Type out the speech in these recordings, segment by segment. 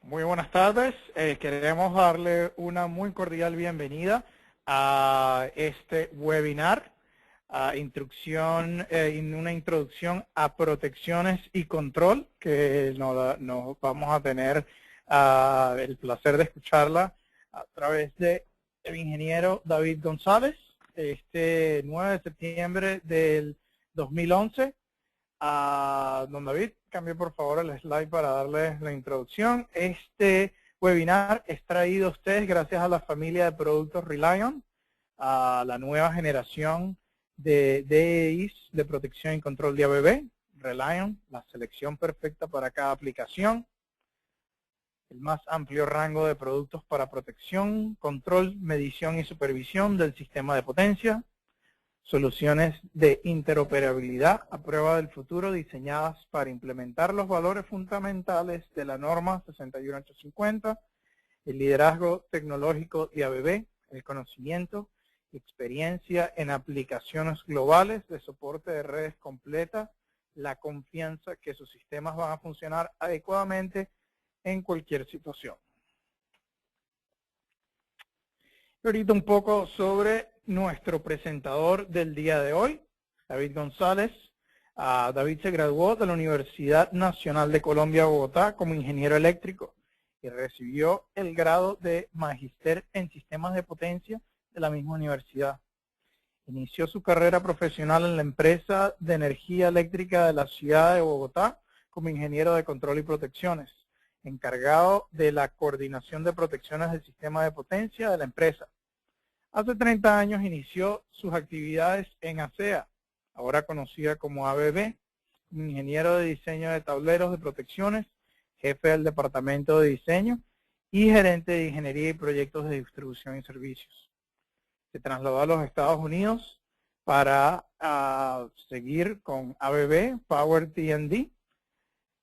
Muy buenas tardes. Queremos darle una muy cordial bienvenida a este webinar, una introducción a protecciones y control, que nos vamos a tener el placer de escucharla a través de el ingeniero David González, este 9 de septiembre del 2011. Don David, cambie por favor el slide para darles la introducción. Este webinar es traído a ustedes gracias a la familia de productos Relion, a la nueva generación de DEIs de protección y control de ABB. Relion, la selección perfecta para cada aplicación. El más amplio rango de productos para protección, control, medición y supervisión del sistema de potencia. Soluciones de interoperabilidad a prueba del futuro diseñadas para implementar los valores fundamentales de la norma 61850, el liderazgo tecnológico de ABB, el conocimiento y experiencia en aplicaciones globales de soporte de redes completas, la confianza que sus sistemas van a funcionar adecuadamente en cualquier situación. Ahorita un poco sobre nuestro presentador del día de hoy, David González. David se graduó de la Universidad Nacional de Colombia, Bogotá, como ingeniero eléctrico y recibió el grado de Magíster en Sistemas de Potencia de la misma universidad. Inició su carrera profesional en la empresa de energía eléctrica de la ciudad de Bogotá como ingeniero de control y protecciones, encargado de la coordinación de protecciones del sistema de potencia de la empresa. Hace 30 años inició sus actividades en ASEA, ahora conocida como ABB, como ingeniero de diseño de tableros de protecciones, jefe del departamento de diseño y gerente de ingeniería y proyectos de distribución y servicios. Se trasladó a los Estados Unidos para seguir con ABB, Power T&D,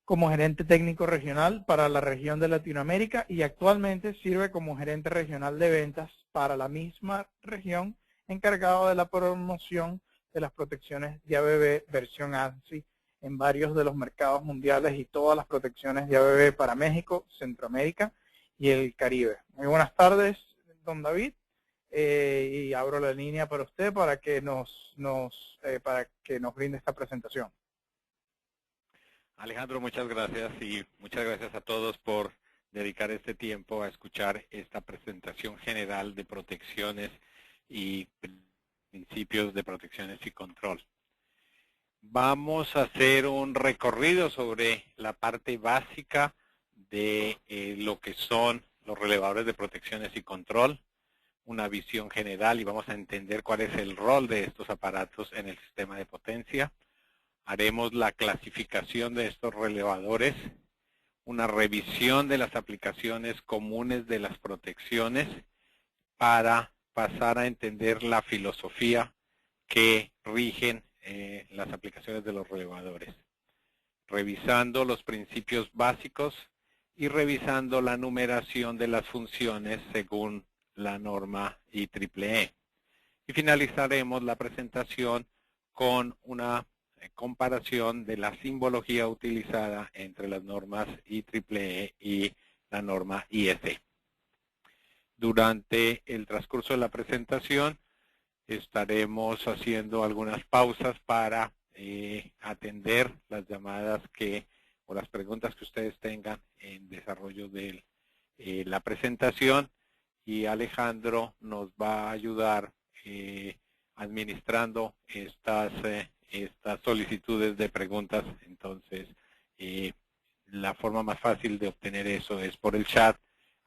como gerente técnico regional para la región de Latinoamérica y actualmente sirve como gerente regional de ventas para la misma región, encargado de la promoción de las protecciones de ABB versión ANSI en varios de los mercados mundiales y todas las protecciones de ABB para México, Centroamérica y el Caribe. Muy buenas tardes, don David, y abro la línea para usted para que nos brinde esta presentación. Alejandro, muchas gracias y muchas gracias a todos por dedicar este tiempo a escuchar esta presentación general de protecciones y principios de protecciones y control. Vamos a hacer un recorrido sobre la parte básica de lo que son los relevadores de protecciones y control, una visión general y vamos a entender cuál es el rol de estos aparatos en el sistema de potencia. Haremos la clasificación de estos relevadores, una revisión de las aplicaciones comunes de las protecciones para pasar a entender la filosofía que rigen las aplicaciones de los relevadores, revisando los principios básicos y revisando la numeración de las funciones según la norma IEEE. Y finalizaremos la presentación con una comparación de la simbología utilizada entre las normas IEEE y la norma IEC. Durante el transcurso de la presentación estaremos haciendo algunas pausas para atender las llamadas o las preguntas que ustedes tengan en desarrollo de la presentación y Alejandro nos va a ayudar administrando estas solicitudes de preguntas. Entonces, la forma más fácil de obtener eso es por el chat.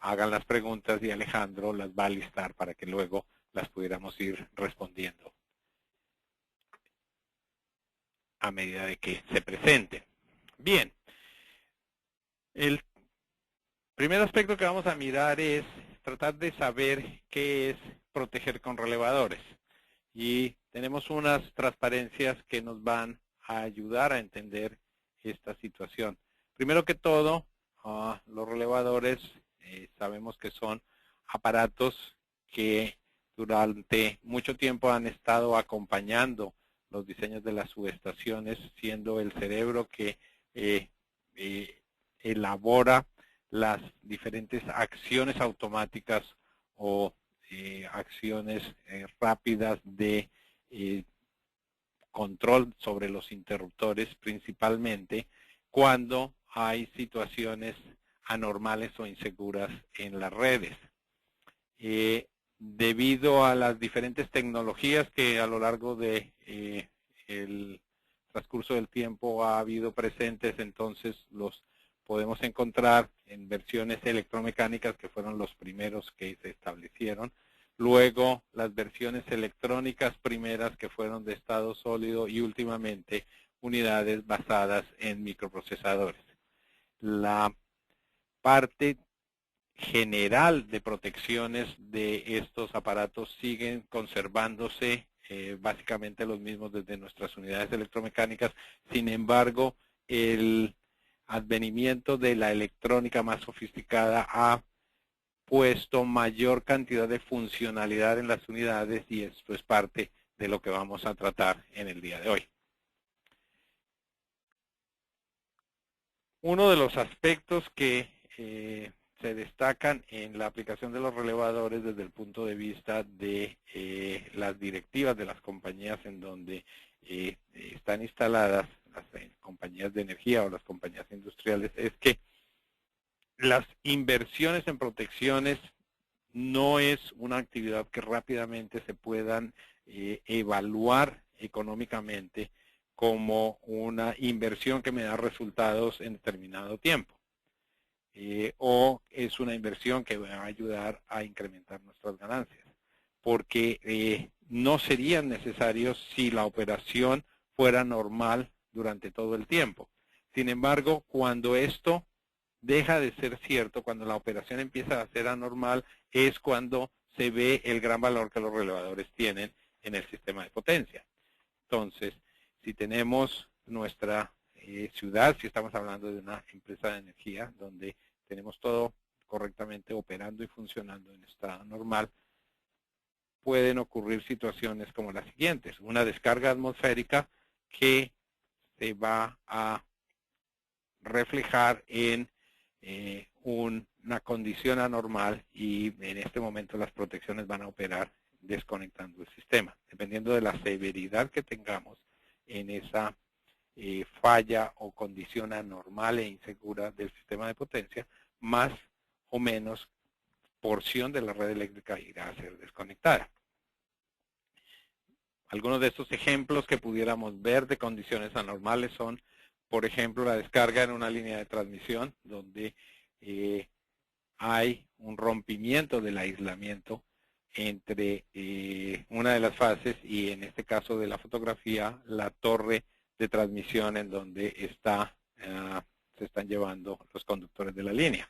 Hagan las preguntas y Alejandro las va a listar para que luego las pudiéramos ir respondiendo a medida de que se presenten. Bien. El primer aspecto que vamos a mirar es tratar de saber qué es proteger con relevadores. Y tenemos unas transparencias que nos van a ayudar a entender esta situación. Primero que todo, los relevadores sabemos que son aparatos que durante mucho tiempo han estado acompañando los diseños de las subestaciones, siendo el cerebro que elabora las diferentes acciones automáticas o acciones rápidas de control sobre los interruptores, principalmente cuando hay situaciones anormales o inseguras en las redes. Debido a las diferentes tecnologías que a lo largo de el transcurso del tiempo ha habido presentes, entonces los podemos encontrar en versiones electromecánicas, que fueron los primeros que se establecieron. Luego, las versiones electrónicas primeras, que fueron de estado sólido, y últimamente unidades basadas en microprocesadores. La parte general de protecciones de estos aparatos siguen conservándose básicamente los mismos desde nuestras unidades electromecánicas. Sin embargo, el advenimiento de la electrónica más sofisticada ha puesto mayor cantidad de funcionalidad en las unidades, y esto es parte de lo que vamos a tratar en el día de hoy. Uno de los aspectos que se destacan en la aplicación de los relevadores desde el punto de vista de las directivas de las compañías en donde están instaladas, las compañías de energía o las compañías industriales, es que las inversiones en protecciones no es una actividad que rápidamente se puedan evaluar económicamente como una inversión que me da resultados en determinado tiempo. O es una inversión que va a ayudar a incrementar nuestras ganancias, porque no serían necesarios si la operación fuera normal durante todo el tiempo. Sin embargo, cuando esto deja de ser cierto, cuando la operación empieza a ser anormal, es cuando se ve el gran valor que los relevadores tienen en el sistema de potencia. Entonces, si tenemos nuestra ciudad, si estamos hablando de una empresa de energía donde tenemos todo correctamente operando y funcionando en estado normal, pueden ocurrir situaciones como las siguientes: una descarga atmosférica que se va a reflejar en una condición anormal, y en este momento las protecciones van a operar desconectando el sistema. Dependiendo de la severidad que tengamos en esa falla o condición anormal e insegura del sistema de potencia, más o menos porción de la red eléctrica irá a ser desconectada. Algunos de estos ejemplos que pudiéramos ver de condiciones anormales son, por ejemplo, la descarga en una línea de transmisión donde hay un rompimiento del aislamiento entre una de las fases y, en este caso de la fotografía, la torre de transmisión en donde se están llevando los conductores de la línea.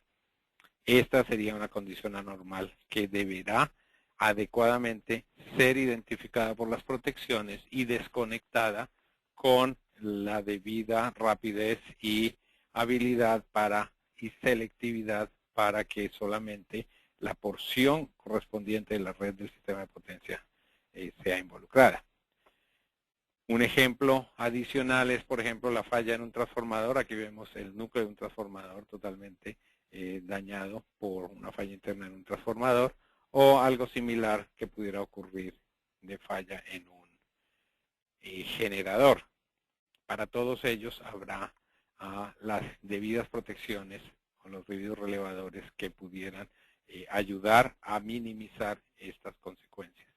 Esta sería una condición anormal que deberá adecuadamente ser identificada por las protecciones y desconectada con la debida rapidez y habilidad y selectividad para que solamente la porción correspondiente de la red del sistema de potencia sea involucrada. Un ejemplo adicional es, por ejemplo, la falla en un transformador. Aquí vemos el núcleo de un transformador totalmente dañado por una falla interna en un transformador, o algo similar que pudiera ocurrir de falla en un generador. Para todos ellos habrá las debidas protecciones o los debidos relevadores que pudieran ayudar a minimizar estas consecuencias.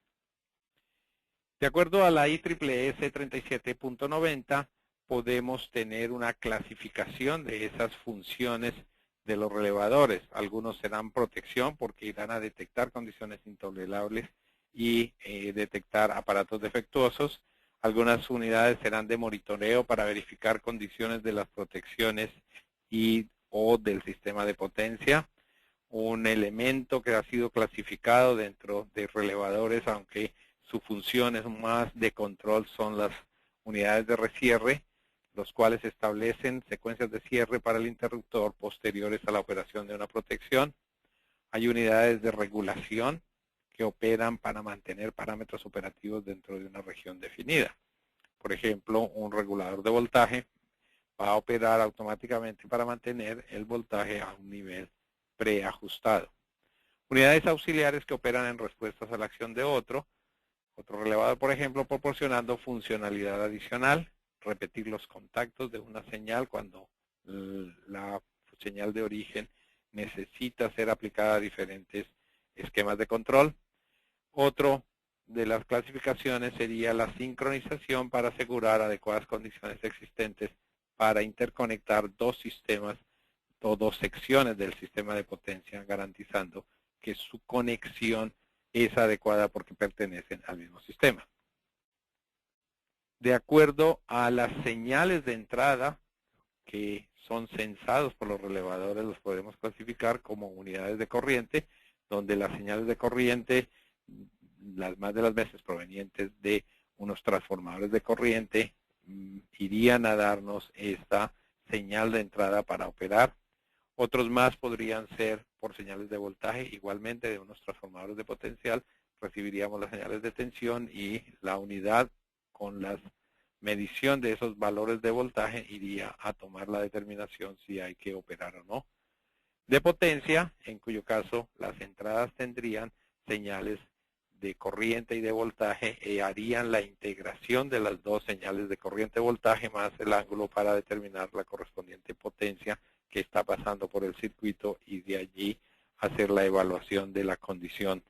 De acuerdo a la IEEE 37.90, podemos tener una clasificación de esas funciones de los relevadores. Algunos serán protección porque irán a detectar condiciones intolerables y detectar aparatos defectuosos. Algunas unidades serán de monitoreo para verificar condiciones de las protecciones o del sistema de potencia. Un elemento que ha sido clasificado dentro de relevadores, aunque su función es más de control, son las unidades de recierre, los cuales establecen secuencias de cierre para el interruptor posteriores a la operación de una protección. Hay unidades de regulación que operan para mantener parámetros operativos dentro de una región definida. Por ejemplo, un regulador de voltaje va a operar automáticamente para mantener el voltaje a un nivel preajustado. Unidades auxiliares que operan en respuestas a la acción de otro relevador, por ejemplo, proporcionando funcionalidad adicional, repetir los contactos de una señal cuando la señal de origen necesita ser aplicada a diferentes esquemas de control. Otro de las clasificaciones sería la sincronización para asegurar adecuadas condiciones existentes para interconectar dos sistemas o dos secciones del sistema de potencia, garantizando que su conexión es adecuada porque pertenecen al mismo sistema. De acuerdo a las señales de entrada que son censados por los relevadores, los podemos clasificar como unidades de corriente, donde las señales de corriente, las más de las veces provenientes de unos transformadores de corriente, irían a darnos esta señal de entrada para operar. Otros más podrían ser por señales de voltaje, igualmente de unos transformadores de potencial, recibiríamos las señales de tensión y la unidad con la medición de esos valores de voltaje iría a tomar la determinación si hay que operar o no. De potencia, en cuyo caso las entradas tendrían señales de corriente y de voltaje y harían la integración de las dos señales de corriente-voltaje más el ángulo para determinar la correspondiente potencia que está pasando por el circuito y de allí hacer la evaluación de la condición.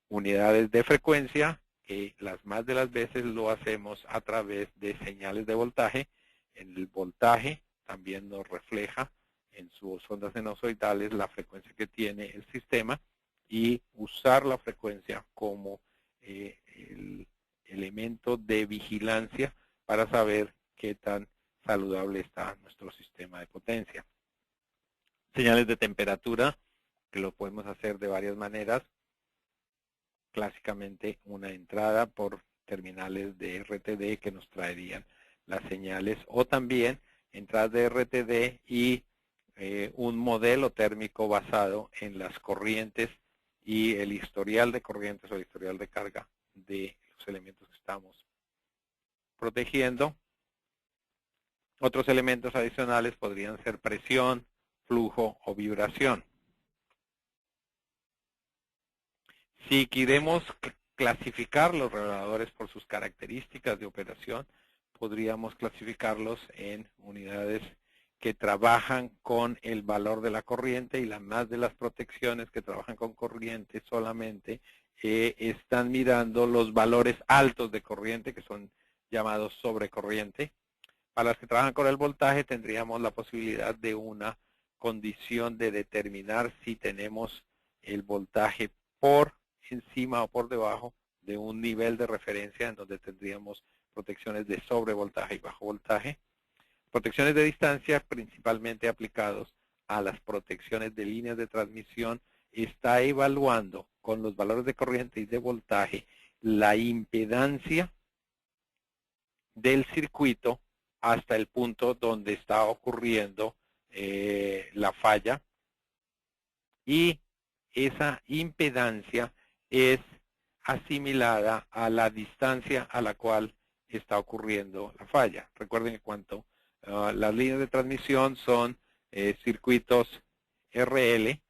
Unidades de frecuencia, que las más de las veces lo hacemos a través de señales de voltaje. El voltaje también nos refleja en sus ondas sinusoidales la frecuencia que tiene el sistema y usar la frecuencia como el elemento de vigilancia para saber qué tan saludable está nuestro sistema de potencia. Señales de temperatura, que lo podemos hacer de varias maneras. Clásicamente una entrada por terminales de RTD que nos traerían las señales, o también entradas de RTD y un modelo térmico basado en las corrientes y el historial de corrientes o el historial de carga de los elementos que estamos protegiendo. Otros elementos adicionales podrían ser presión, flujo o vibración. Si queremos clasificar los reguladores por sus características de operación, podríamos clasificarlos en unidades que trabajan con el valor de la corriente y las más de las protecciones que trabajan con corriente solamente están mirando los valores altos de corriente, que son llamados sobrecorriente. Para las que trabajan con el voltaje tendríamos la posibilidad de una condición de determinar si tenemos el voltaje por encima o por debajo de un nivel de referencia en donde tendríamos protecciones de sobrevoltaje y bajo voltaje. Protecciones de distancia, principalmente aplicados a las protecciones de líneas de transmisión, está evaluando con los valores de corriente y de voltaje la impedancia del circuito hasta el punto donde está ocurriendo la falla, y esa impedancia es asimilada a la distancia a la cual está ocurriendo la falla. Recuerden que cuando las líneas de transmisión son circuitos RL,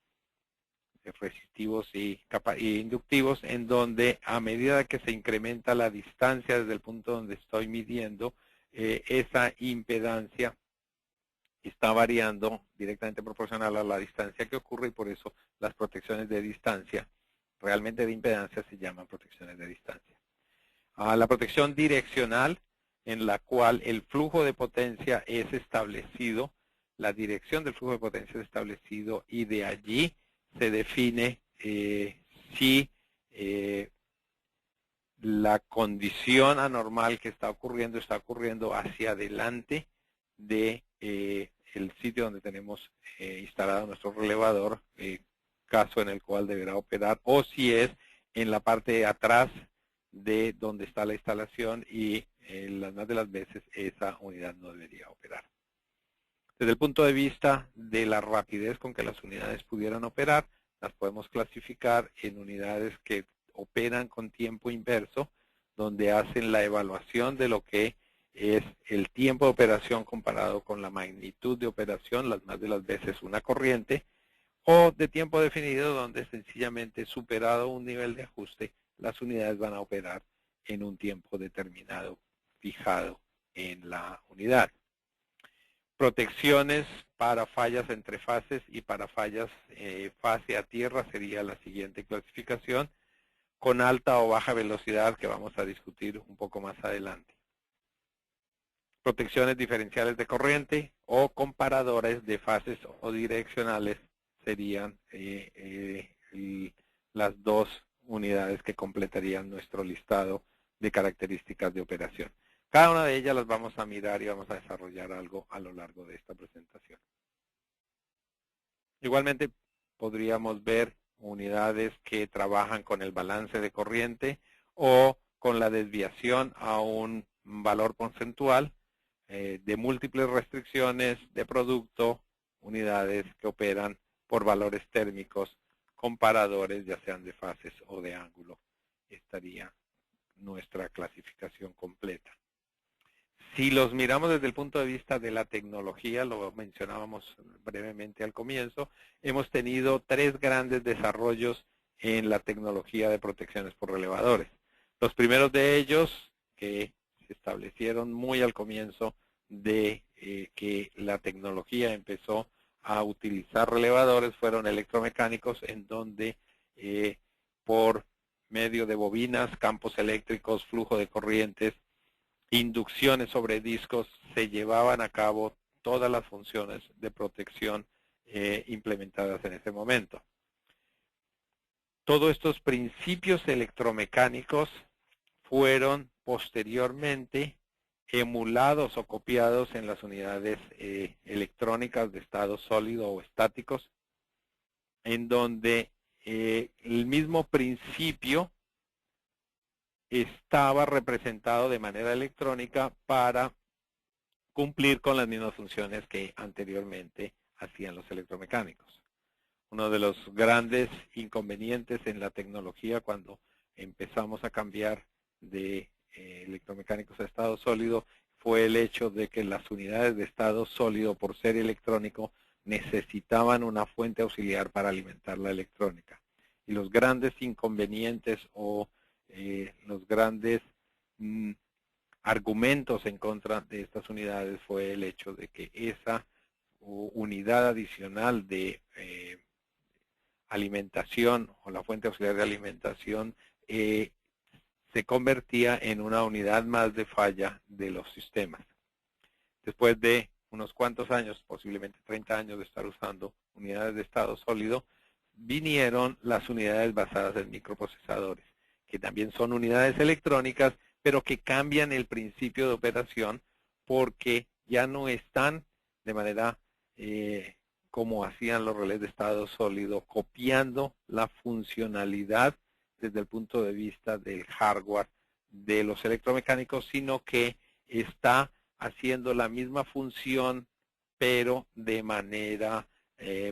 resistivos y inductivos, en donde a medida que se incrementa la distancia desde el punto donde estoy midiendo, esa impedancia está variando directamente proporcional a la distancia que ocurre, y por eso las protecciones de distancia, realmente de impedancia, se llaman protecciones de distancia. La protección direccional, en la cual el flujo de potencia es establecido, la dirección del flujo de potencia es establecido, y de allí se define si la condición anormal que está ocurriendo hacia adelante de el sitio donde tenemos instalado nuestro relevador, caso en el cual deberá operar, o si es en la parte de atrás de donde está la instalación, y las más de las veces esa unidad no debería operar. Desde el punto de vista de la rapidez con que las unidades pudieran operar, las podemos clasificar en unidades que operan con tiempo inverso, donde hacen la evaluación de lo que es el tiempo de operación comparado con la magnitud de operación, las más de las veces una corriente, o de tiempo definido, donde sencillamente superado un nivel de ajuste, las unidades van a operar en un tiempo determinado, fijado en la unidad. Protecciones para fallas entre fases y para fallas fase a tierra sería la siguiente clasificación, con alta o baja velocidad, que vamos a discutir un poco más adelante. Protecciones diferenciales de corriente o comparadores de fases o direccionales serían las dos unidades que completarían nuestro listado de características de operación. Cada una de ellas las vamos a mirar y vamos a desarrollar algo a lo largo de esta presentación. Igualmente podríamos ver unidades que trabajan con el balance de corriente o con la desviación a un valor porcentual de múltiples restricciones de producto, unidades que operan por valores térmicos, comparadores ya sean de fases o de ángulo. Estaría nuestra clasificación completa. Si los miramos desde el punto de vista de la tecnología, lo mencionábamos brevemente al comienzo, hemos tenido 3 grandes desarrollos en la tecnología de protecciones por relevadores. Los primeros de ellos, que se establecieron muy al comienzo de que la tecnología empezó a utilizar relevadores, fueron electromecánicos, en donde por medio de bobinas, campos eléctricos, flujo de corrientes, inducciones sobre discos, se llevaban a cabo todas las funciones de protección implementadas en ese momento. Todos estos principios electromecánicos fueron posteriormente emulados o copiados en las unidades electrónicas de estado sólido o estáticos, en donde el mismo principio estaba representado de manera electrónica para cumplir con las mismas funciones que anteriormente hacían los electromecánicos. Uno de los grandes inconvenientes en la tecnología cuando empezamos a cambiar de electromecánicos a estado sólido fue el hecho de que las unidades de estado sólido, por ser electrónico, necesitaban una fuente auxiliar para alimentar la electrónica. Y los grandes inconvenientes o los grandes argumentos en contra de estas unidades fue el hecho de que esa unidad adicional de alimentación o la fuente auxiliar de alimentación se convertía en una unidad más de falla de los sistemas. Después de unos cuantos años, posiblemente 30 años de estar usando unidades de estado sólido, vinieron las unidades basadas en microprocesadores, que también son unidades electrónicas, pero que cambian el principio de operación porque ya no están de manera como hacían los relés de estado sólido, copiando la funcionalidad desde el punto de vista del hardware de los electromecánicos, sino que está haciendo la misma función, pero de manera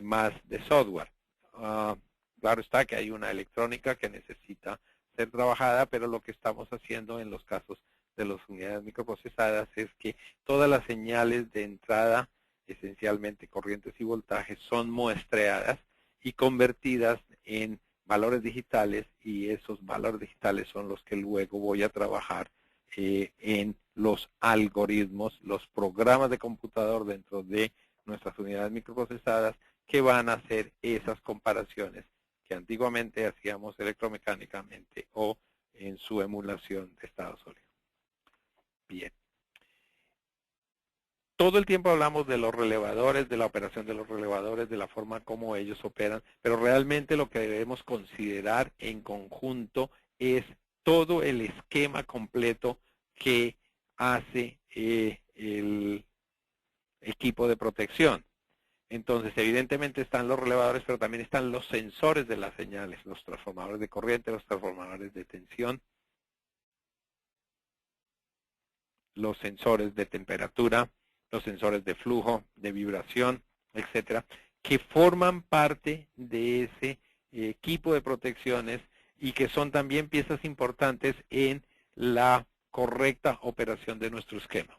más de software. Claro está que hay una electrónica que necesita ser trabajada, pero lo que estamos haciendo en los casos de las unidades microprocesadas es que todas las señales de entrada, esencialmente corrientes y voltajes, son muestreadas y convertidas en valores digitales, y esos valores digitales son los que luego voy a trabajar en los algoritmos, los programas de computador dentro de nuestras unidades microprocesadas que van a hacer esas comparaciones que antiguamente hacíamos electromecánicamente o en su emulación de estado sólido. Bien. Todo el tiempo hablamos de los relevadores, de la operación de los relevadores, de la forma como ellos operan, pero realmente lo que debemos considerar en conjunto es todo el esquema completo que hace el equipo de protección. Entonces, evidentemente están los relevadores, pero también están los sensores de las señales, los transformadores de corriente, los transformadores de tensión, los sensores de temperatura, los sensores de flujo, de vibración, etcétera, que forman parte de ese equipo de protecciones y que son también piezas importantes en la correcta operación de nuestro esquema.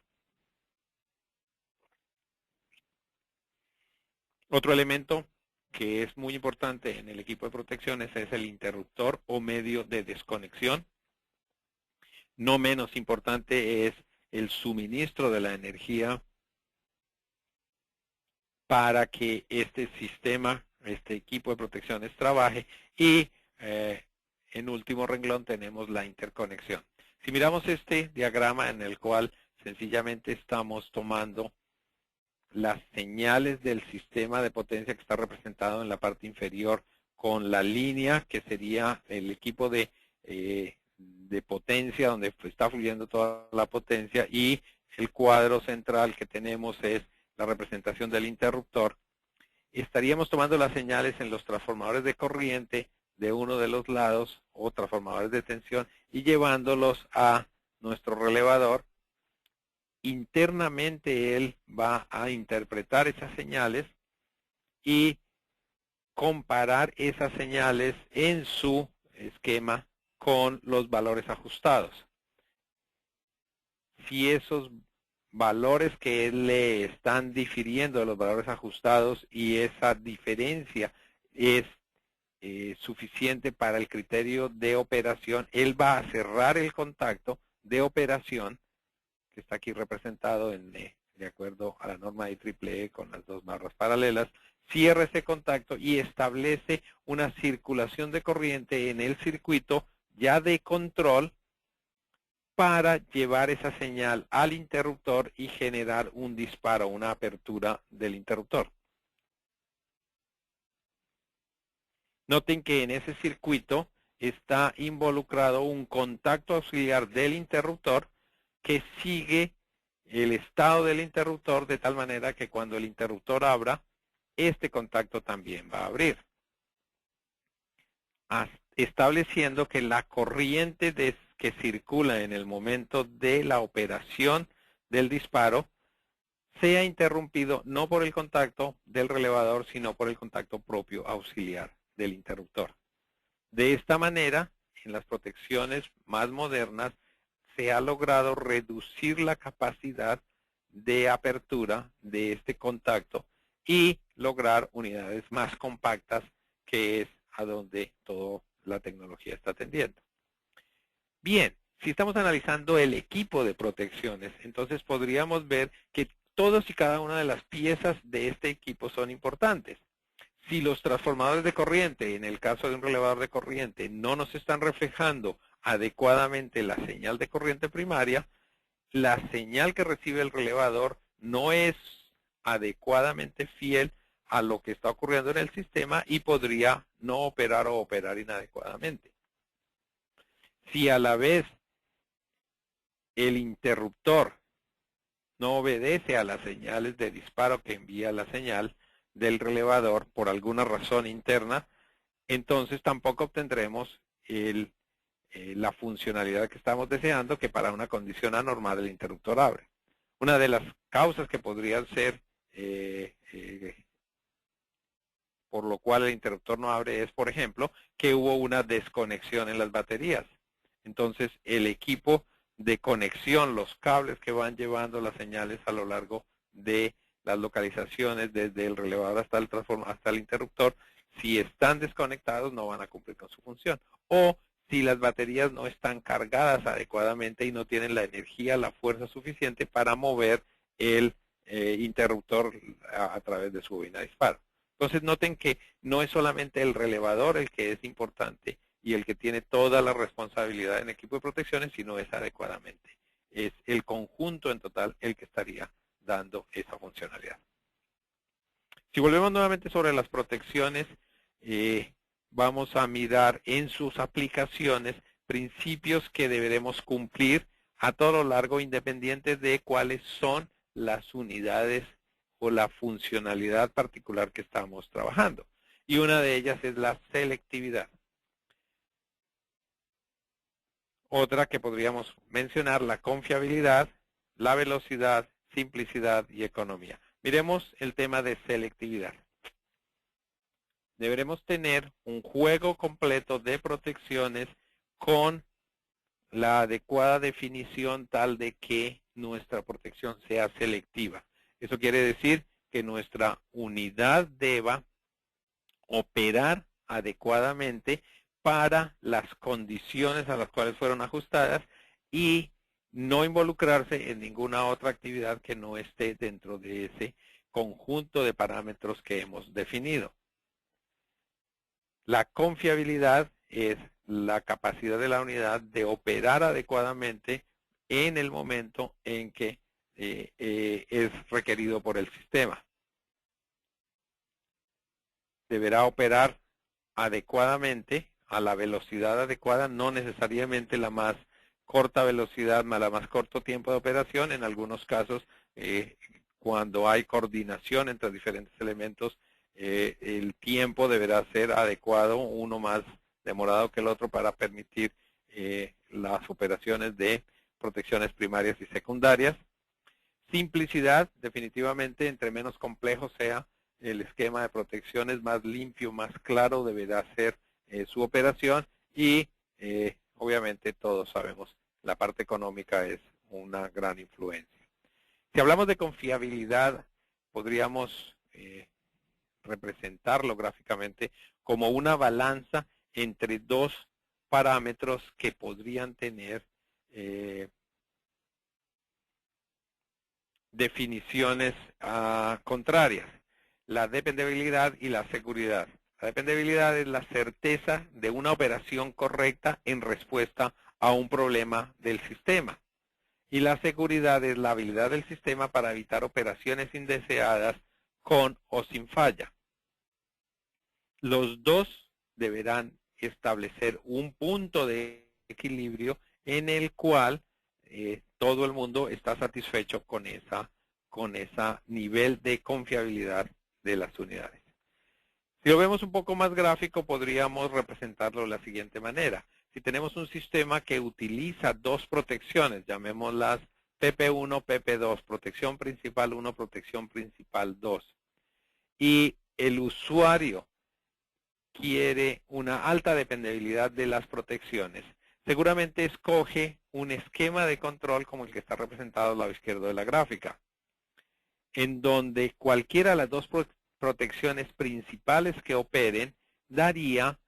Otro elemento que es muy importante en el equipo de protecciones es el interruptor o medio de desconexión. No menos importante es el suministro de la energía para que este sistema, este equipo de protecciones trabaje. Y en último renglón tenemos la interconexión. Si miramos este diagrama en el cual sencillamente estamos tomando las señales del sistema de potencia que está representado en la parte inferior con la línea que sería el equipo de potencia donde está fluyendo toda la potencia, y el cuadro central que tenemos es la representación del interruptor. Estaríamos tomando las señales en los transformadores de corriente de uno de los lados o transformadores de tensión y llevándolos a nuestro relevador. Internamente él va a interpretar esas señales y comparar esas señales en su esquema con los valores ajustados. Si esos valores que le están difiriendo de los valores ajustados y esa diferencia es suficiente para el criterio de operación, él va a cerrar el contacto de operación que está aquí representado de acuerdo a la norma IEEE con las dos barras paralelas, cierra ese contacto y establece una circulación de corriente en el circuito ya de control para llevar esa señal al interruptor y generar un disparo, una apertura del interruptor. Noten que en ese circuito está involucrado un contacto auxiliar del interruptor que sigue el estado del interruptor de tal manera que cuando el interruptor abra, este contacto también va a abrir, estableciendo que la corriente que circula en el momento de la operación del disparo sea interrumpido no por el contacto del relevador, sino por el contacto propio auxiliar del interruptor. De esta manera, en las protecciones más modernas, se ha logrado reducir la capacidad de apertura de este contacto y lograr unidades más compactas, que es a donde toda la tecnología está tendiendo. Bien, si estamos analizando el equipo de protecciones, entonces podríamos ver que todas y cada una de las piezas de este equipo son importantes. Si los transformadores de corriente, en el caso de un relevador de corriente, no nos están reflejando adecuadamente la señal de corriente primaria, la señal que recibe el relevador no es adecuadamente fiel a lo que está ocurriendo en el sistema y podría no operar o operar inadecuadamente. Si a la vez el interruptor no obedece a las señales de disparo que envía la señal del relevador por alguna razón interna, entonces tampoco obtendremos la funcionalidad que estamos deseando, que para una condición anormal el interruptor abre. Una de las causas que podrían ser por lo cual el interruptor no abre es, por ejemplo, que hubo una desconexión en las baterías. Entonces, el equipo de conexión, los cables que van llevando las señales a lo largo de las localizaciones, desde el relevador hasta el transformador, hasta el interruptor, si están desconectados no van a cumplir con su función. O si las baterías no están cargadas adecuadamente y no tienen la energía, la fuerza suficiente para mover el interruptor a través de su bobina de disparo. Entonces noten que no es solamente el relevador el que es importante y el que tiene toda la responsabilidad en equipo de protecciones, sino es adecuadamente. Es el conjunto en total el que estaría dando esa funcionalidad. Si volvemos nuevamente sobre las protecciones, vamos a mirar en sus aplicaciones principios que deberemos cumplir a todo lo largo, independiente de cuáles son las unidades o la funcionalidad particular que estamos trabajando. Y una de ellas es la selectividad. Otra que podríamos mencionar, la confiabilidad, la velocidad, simplicidad y economía. Miremos el tema de selectividad. Deberemos tener un juego completo de protecciones con la adecuada definición tal de que nuestra protección sea selectiva. Eso quiere decir que nuestra unidad deba operar adecuadamente para las condiciones a las cuales fueron ajustadas y no involucrarse en ninguna otra actividad que no esté dentro de ese conjunto de parámetros que hemos definido. La confiabilidad es la capacidad de la unidad de operar adecuadamente en el momento en que es requerido por el sistema. Deberá operar adecuadamente, a la velocidad adecuada, no necesariamente la más corta velocidad, la más corto tiempo de operación. En algunos casos, cuando hay coordinación entre diferentes elementos, el tiempo deberá ser adecuado, uno más demorado que el otro, para permitir las operaciones de protecciones primarias y secundarias. Simplicidad, definitivamente, entre menos complejo sea el esquema de protecciones, más limpio, más claro deberá ser su operación. Y obviamente todos sabemos, la parte económica es una gran influencia. Si hablamos de confiabilidad, podríamos representarlo gráficamente como una balanza entre dos parámetros que podrían tener definiciones contrarias: la dependibilidad y la seguridad. La dependibilidad es la certeza de una operación correcta en respuesta a un problema del sistema. Y la seguridad es la habilidad del sistema para evitar operaciones indeseadas con o sin falla. Los dos deberán establecer un punto de equilibrio en el cual todo el mundo está satisfecho con ese nivel de confiabilidad de las unidades. Si lo vemos un poco más gráfico, podríamos representarlo de la siguiente manera. Si tenemos un sistema que utiliza dos protecciones, llamémoslas PP1, PP2, protección principal 1, protección principal 2, y el usuario quiere una alta dependibilidad de las protecciones, seguramente escoge un esquema de control como el que está representado al lado izquierdo de la gráfica, en donde cualquiera de las dos protecciones principales que operen daría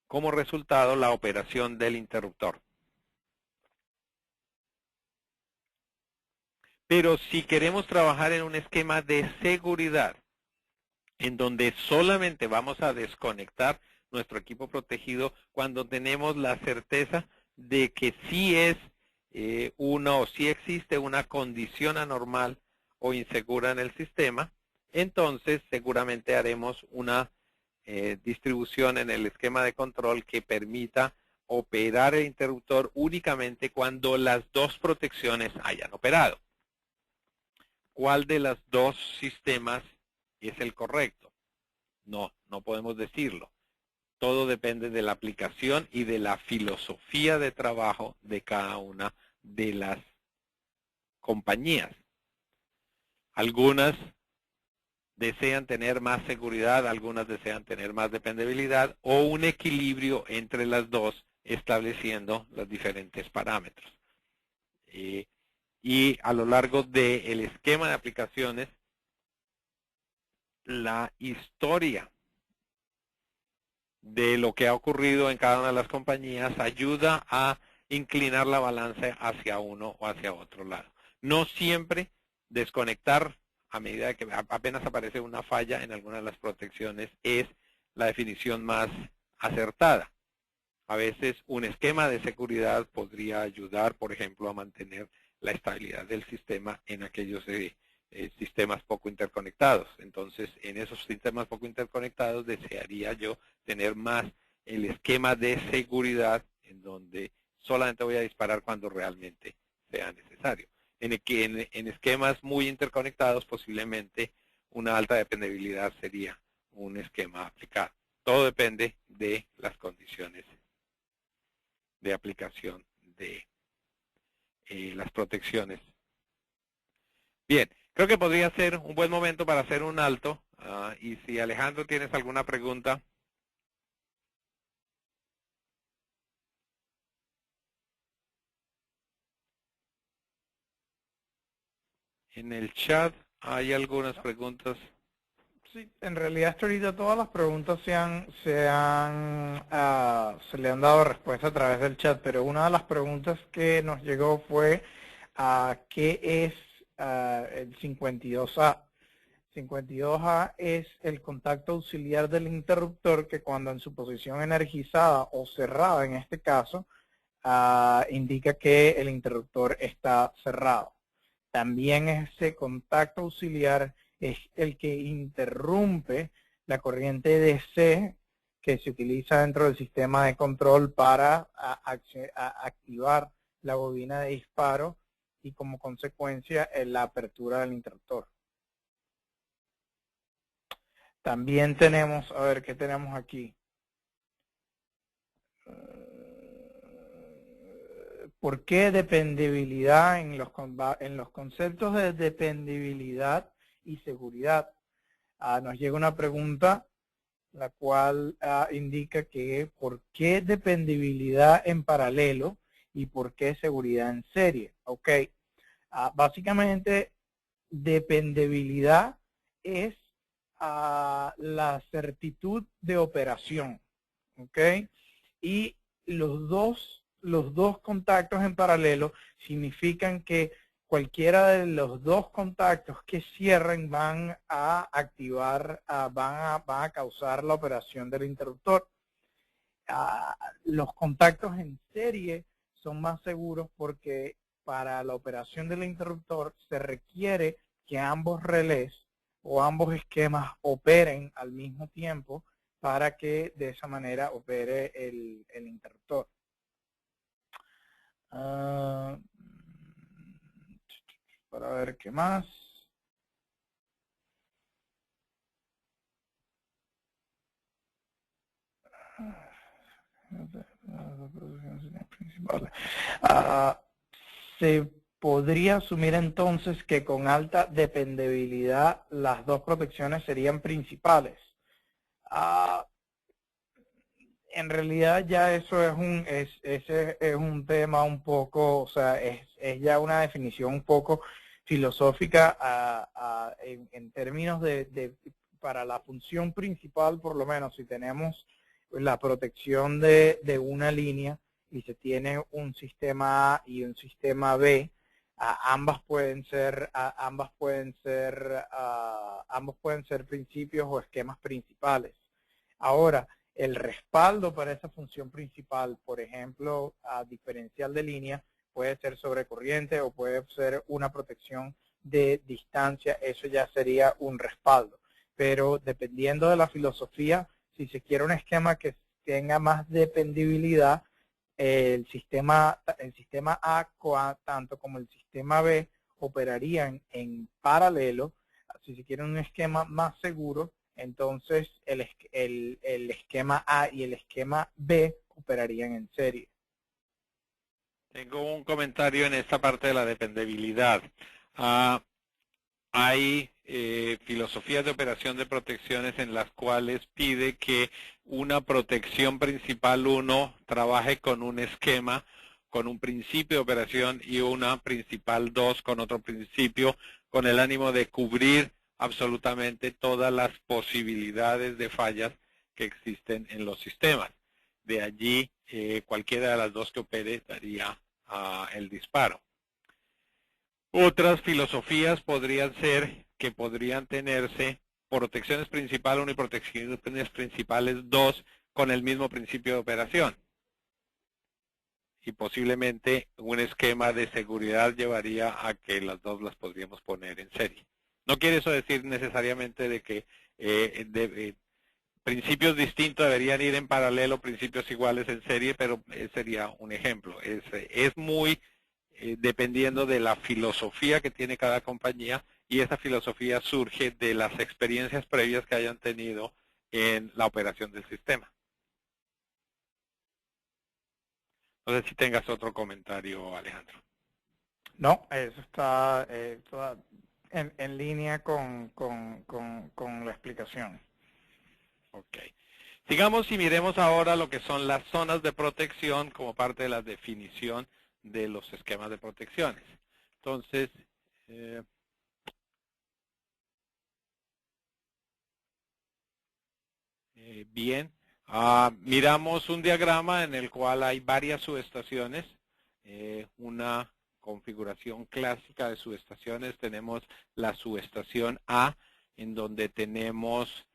como resultado la operación del interruptor. Pero si queremos trabajar en un esquema de seguridad, en donde solamente vamos a desconectar nuestro equipo protegido cuando tenemos la certeza de que sí es sí existe una condición anormal o insegura en el sistema, entonces seguramente haremos una distribución en el esquema de control que permita operar el interruptor únicamente cuando las dos protecciones hayan operado. ¿Cuál de los dos sistemas es el correcto? No podemos decirlo. Todo depende de la aplicación y de la filosofía de trabajo de cada una de las compañías. Algunas desean tener más seguridad, algunas desean tener más dependibilidad, o un equilibrio entre las dos, estableciendo los diferentes parámetros. Y a lo largo del esquema de aplicaciones, la historia de lo que ha ocurrido en cada una de las compañías ayuda a inclinar la balanza hacia uno o hacia otro lado. No siempre desconectar a medida que apenas aparece una falla en alguna de las protecciones es la definición más acertada. A veces un esquema de seguridad podría ayudar, por ejemplo, a mantener la estabilidad del sistema en aquellos sistemas poco interconectados. Entonces, en esos sistemas poco interconectados desearía yo tener más el esquema de seguridad, en donde solamente voy a disparar cuando realmente sea necesario. En esquemas muy interconectados, posiblemente una alta dependibilidad sería un esquema aplicado. Todo depende de las condiciones de aplicación de las protecciones. Bien, creo que podría ser un buen momento para hacer un alto. Y si Alejandro tienes alguna pregunta. En el chat hay algunas preguntas. Sí, en realidad hasta ahorita todas las preguntas se le han dado respuesta a través del chat, pero una de las preguntas que nos llegó fue ¿qué es el 52A? 52A es el contacto auxiliar del interruptor que cuando en su posición energizada o cerrada en este caso, indica que el interruptor está cerrado. También ese contacto auxiliar es el que interrumpe la corriente DC que se utiliza dentro del sistema de control para activar la bobina de disparo y como consecuencia la apertura del interruptor. También tenemos, a ver, ¿qué tenemos aquí? ¿Por qué dependibilidad en los conceptos de dependibilidad y seguridad? Nos llega una pregunta la cual indica que ¿por qué dependibilidad en paralelo y por qué seguridad en serie? Ok, básicamente dependibilidad es la certitud de operación, ok, y los dos contactos en paralelo significan que cualquiera de los dos contactos que cierren van a activar, van a causar la operación del interruptor. Los contactos en serie son más seguros porque para la operación del interruptor se requiere que ambos relés o ambos esquemas operen al mismo tiempo para que de esa manera opere el interruptor. Para ver qué más. Se podría asumir entonces que con alta dependibilidad las dos protecciones serían principales. En realidad ya eso ese es un tema un poco, o sea, es ya una definición un poco filosófica en términos para la función principal, por lo menos, si tenemos la protección de una línea y se tiene un sistema A y un sistema B, ambos pueden ser principios o esquemas principales. Ahora, el respaldo para esa función principal, por ejemplo, diferencial de línea, puede ser sobre corriente o puede ser una protección de distancia, eso ya sería un respaldo. Pero dependiendo de la filosofía, si se quiere un esquema que tenga más dependibilidad, el sistema A, tanto como el sistema B, operarían en paralelo. Si se quiere un esquema más seguro, entonces el esquema A y el esquema B operarían en serie. Tengo un comentario en esta parte de la dependibilidad. Hay filosofías de operación de protecciones en las cuales pide que una protección principal 1 trabaje con un esquema, con un principio de operación, y una principal 2 con otro principio, con el ánimo de cubrir absolutamente todas las posibilidades de fallas que existen en los sistemas. De allí, cualquiera de las dos que opere daría el disparo. Otras filosofías podrían ser que podrían tenerse protecciones principales 1 y protecciones principales 2 con el mismo principio de operación. Y posiblemente un esquema de seguridad llevaría a que las dos las podríamos poner en serie. No quiere eso decir necesariamente de que principios distintos deberían ir en paralelo, principios iguales en serie, pero sería un ejemplo. Es muy dependiendo de la filosofía que tiene cada compañía, y esa filosofía surge de las experiencias previas que hayan tenido en la operación del sistema. No sé si tengas otro comentario, Alejandro. No, eso está en línea con la explicación. Ok. Sigamos y miremos ahora lo que son las zonas de protección como parte de la definición de los esquemas de protecciones. Entonces, Bien, miramos un diagrama en el cual hay varias subestaciones, una configuración clásica de subestaciones. Tenemos la subestación A, en donde tenemos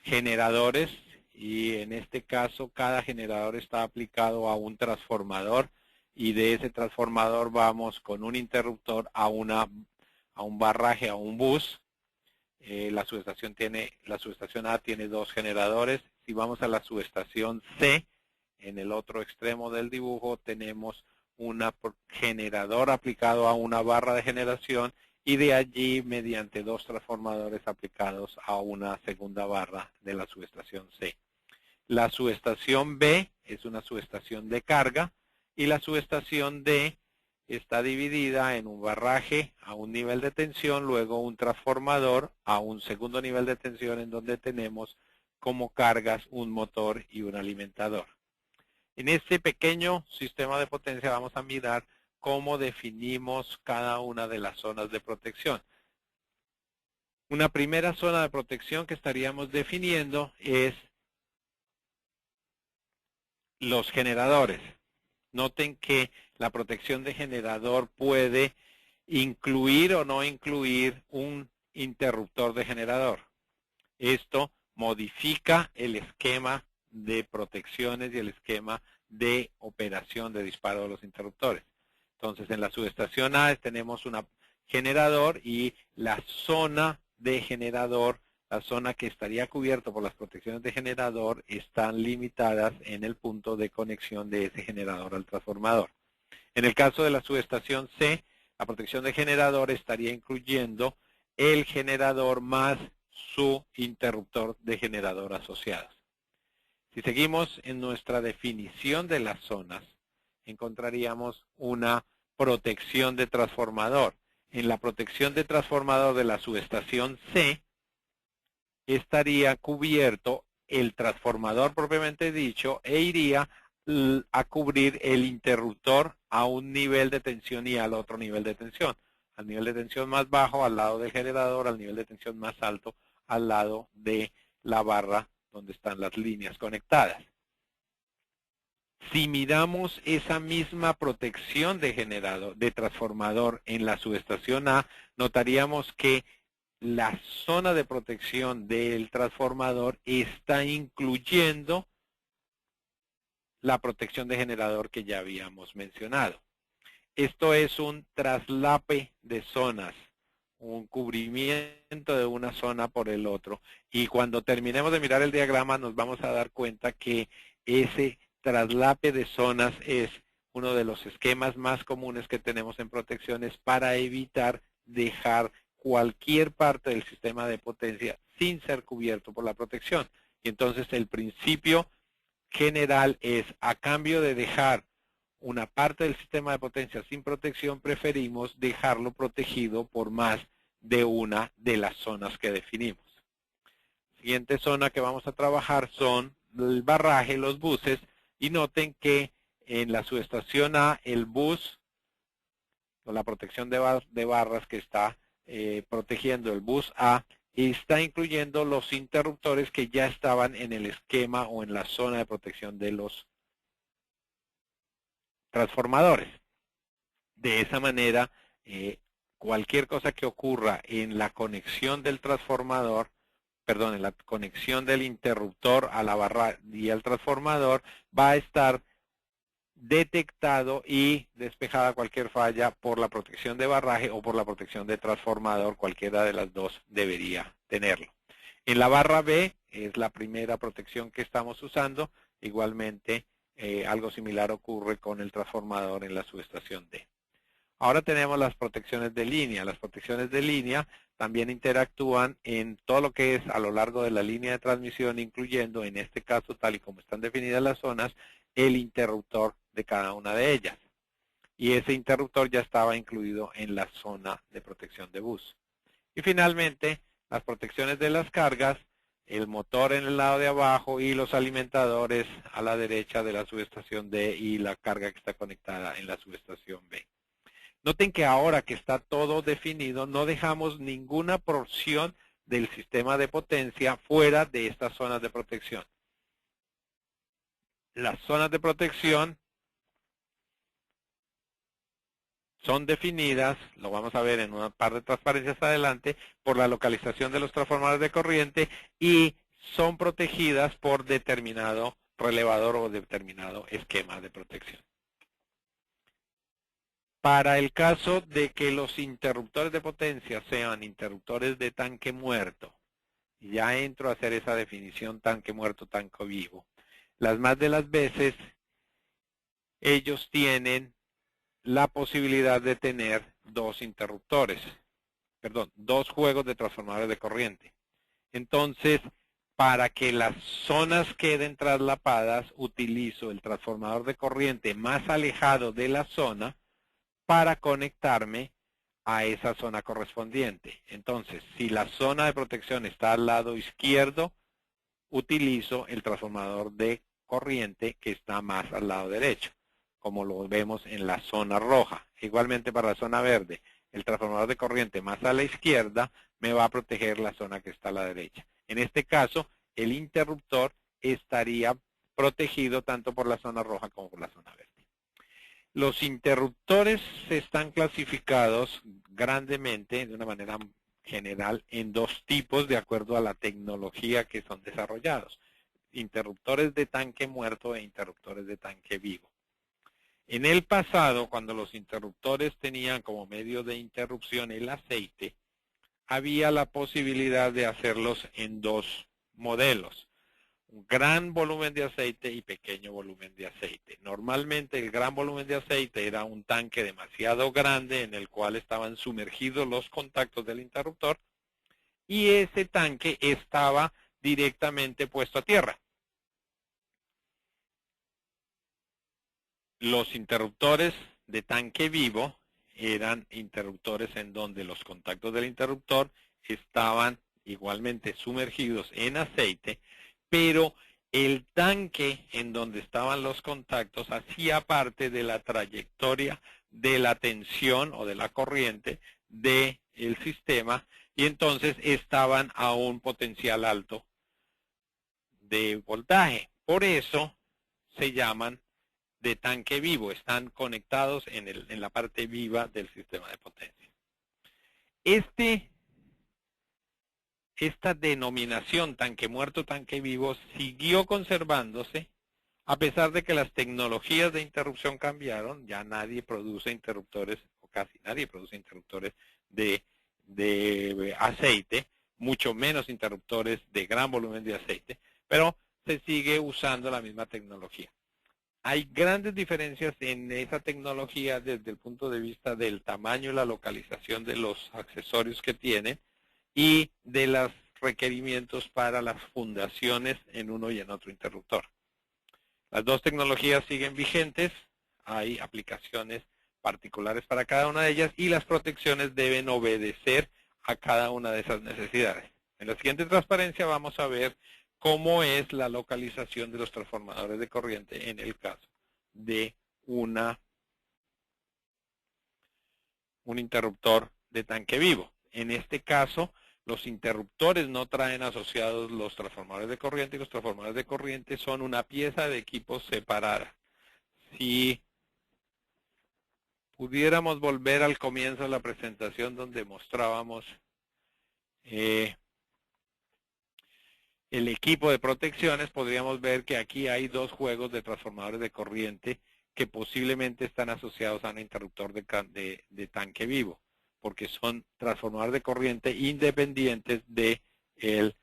generadores, y en este caso cada generador está aplicado a un transformador, y de ese transformador vamos con un interruptor a un barraje, a un bus. La subestación A tiene 2 generadores. Si vamos a la subestación C, en el otro extremo del dibujo tenemos un generador aplicado a una barra de generación, y de allí mediante 2 transformadores aplicados a una segunda barra de la subestación C. La subestación B es una subestación de carga, y la subestación D está dividida en un barraje a un nivel de tensión, luego un transformador a un segundo nivel de tensión, en donde tenemos como cargas un motor y un alimentador. En este pequeño sistema de potencia vamos a mirar cómo definimos cada una de las zonas de protección. Una primera zona de protección que estaríamos definiendo es los generadores. Noten que la protección de generador puede incluir o no incluir un interruptor de generador. Esto modifica el esquema de protecciones y el esquema de operación de disparo de los interruptores. Entonces, en la subestación A tenemos un generador, y la zona de generador, la zona que estaría cubierta por las protecciones de generador, están limitadas en el punto de conexión de ese generador al transformador. En el caso de la subestación C, la protección de generador estaría incluyendo el generador más su interruptor de generador asociados. Si seguimos en nuestra definición de las zonas, encontraríamos una protección de transformador. En la protección de transformador de la subestación C estaría cubierto el transformador propiamente dicho, e iría a cubrir el interruptor a un nivel de tensión y al otro nivel de tensión. Al nivel de tensión más bajo al lado del generador, al nivel de tensión más alto al lado de la barra donde están las líneas conectadas. Si miramos esa misma protección de transformador en la subestación A, notaríamos que la zona de protección del transformador está incluyendo la protección de generador que ya habíamos mencionado. Esto es un traslape de zonas, un cubrimiento de una zona por el otro. Y cuando terminemos de mirar el diagrama nos vamos a dar cuenta que ese traslape de zonas es uno de los esquemas más comunes que tenemos en protecciones para evitar dejar cualquier parte del sistema de potencia sin ser cubierto por la protección. Y entonces el principio general es, a cambio de dejar una parte del sistema de potencia sin protección, preferimos dejarlo protegido por más de una de las zonas que definimos. Siguiente zona que vamos a trabajar son el barraje, los buses, y noten que en la subestación A, el bus, con la protección de barras que está protegiendo el bus A, está incluyendo los interruptores que ya estaban en el esquema o en la zona de protección de los transformadores. De esa manera, cualquier cosa que ocurra en la conexión del transformador, perdón, en la conexión del interruptor a la barra y al transformador, va a estar detectado y despejada cualquier falla por la protección de barraje o por la protección de transformador. Cualquiera de las dos debería tenerlo. En la barra B es la primera protección que estamos usando. Igualmente, algo similar ocurre con el transformador en la subestación D. Ahora tenemos las protecciones de línea. Las protecciones de línea también interactúan en todo lo que es a lo largo de la línea de transmisión, incluyendo, en este caso, tal y como están definidas las zonas, el interruptor de cada una de ellas. Y ese interruptor ya estaba incluido en la zona de protección de bus. Y finalmente, las protecciones de las cargas, el motor en el lado de abajo y los alimentadores a la derecha de la subestación D y la carga que está conectada en la subestación B. Noten que ahora que está todo definido, no dejamos ninguna porción del sistema de potencia fuera de estas zonas de protección. Las zonas de protección son definidas, lo vamos a ver en una par de transparencias adelante, por la localización de los transformadores de corriente y son protegidas por determinado relevador o determinado esquema de protección. Para el caso de que los interruptores de potencia sean interruptores de tanque muerto, ya entro a hacer esa definición tanque muerto, tanque vivo. Las más de las veces ellos tienen la posibilidad de tener dos juegos de transformadores de corriente. Entonces, para que las zonas queden traslapadas, utilizo el transformador de corriente más alejado de la zona para conectarme a esa zona correspondiente. Entonces, si la zona de protección está al lado izquierdo, utilizo el transformador de corriente que está más al lado derecho, como lo vemos en la zona roja. Igualmente para la zona verde, el transformador de corriente más a la izquierda me va a proteger la zona que está a la derecha. En este caso, el interruptor estaría protegido tanto por la zona roja como por la zona verde. Los interruptores están clasificados grandemente, de una manera general, en dos tipos de acuerdo a la tecnología que son desarrollados. Interruptores de tanque muerto e interruptores de tanque vivo. En el pasado, cuando los interruptores tenían como medio de interrupción el aceite, había la posibilidad de hacerlos en dos modelos. Un gran volumen de aceite y pequeño volumen de aceite. Normalmente el gran volumen de aceite era un tanque demasiado grande en el cual estaban sumergidos los contactos del interruptor y ese tanque estaba directamente puesto a tierra. Los interruptores de tanque vivo eran interruptores en donde los contactos del interruptor estaban igualmente sumergidos en aceite, pero el tanque en donde estaban los contactos hacía parte de la trayectoria de la tensión o de la corriente del sistema y entonces estaban a un potencial alto de voltaje. Por eso se llaman de tanque vivo, están conectados en la parte viva del sistema de potencia. Esta denominación tanque muerto, tanque vivo siguió conservándose a pesar de que las tecnologías de interrupción cambiaron. Ya nadie produce interruptores, o casi nadie produce interruptores de aceite, mucho menos interruptores de gran volumen de aceite, pero se sigue usando la misma tecnología. Hay grandes diferencias en esa tecnología desde el punto de vista del tamaño y la localización de los accesorios que tiene y de los requerimientos para las fundaciones en uno y en otro interruptor. Las dos tecnologías siguen vigentes, hay aplicaciones particulares para cada una de ellas y las protecciones deben obedecer a cada una de esas necesidades. En la siguiente transparencia vamos a ver cómo es la localización de los transformadores de corriente en el caso de un interruptor de tanque vivo. En este caso, los interruptores no traen asociados los transformadores de corriente y los transformadores de corriente son una pieza de equipo separada. Si pudiéramos volver al comienzo de la presentación donde mostrábamos el equipo de protecciones, podríamos ver que aquí hay dos juegos de transformadores de corriente que posiblemente están asociados a un interruptor de tanque vivo, porque son transformadores de corriente independientes del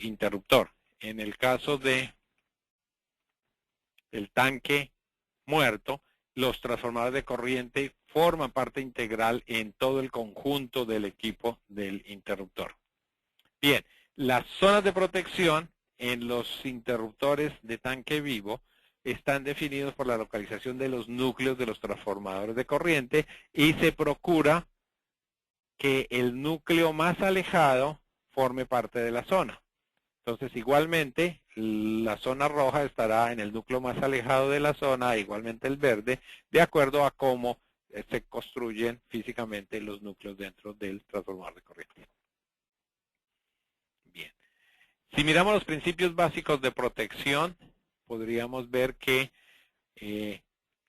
interruptor. En el caso del tanque muerto, los transformadores de corriente forman parte integral en todo el conjunto del equipo del interruptor. Bien, las zonas de protección en los interruptores de tanque vivo están definidos por la localización de los núcleos de los transformadores de corriente y se procura que el núcleo más alejado forme parte de la zona. Entonces, igualmente, la zona roja estará en el núcleo más alejado de la zona, igualmente el verde, de acuerdo a cómo se construyen físicamente los núcleos dentro del transformador de corriente. Si miramos los principios básicos de protección, podríamos ver que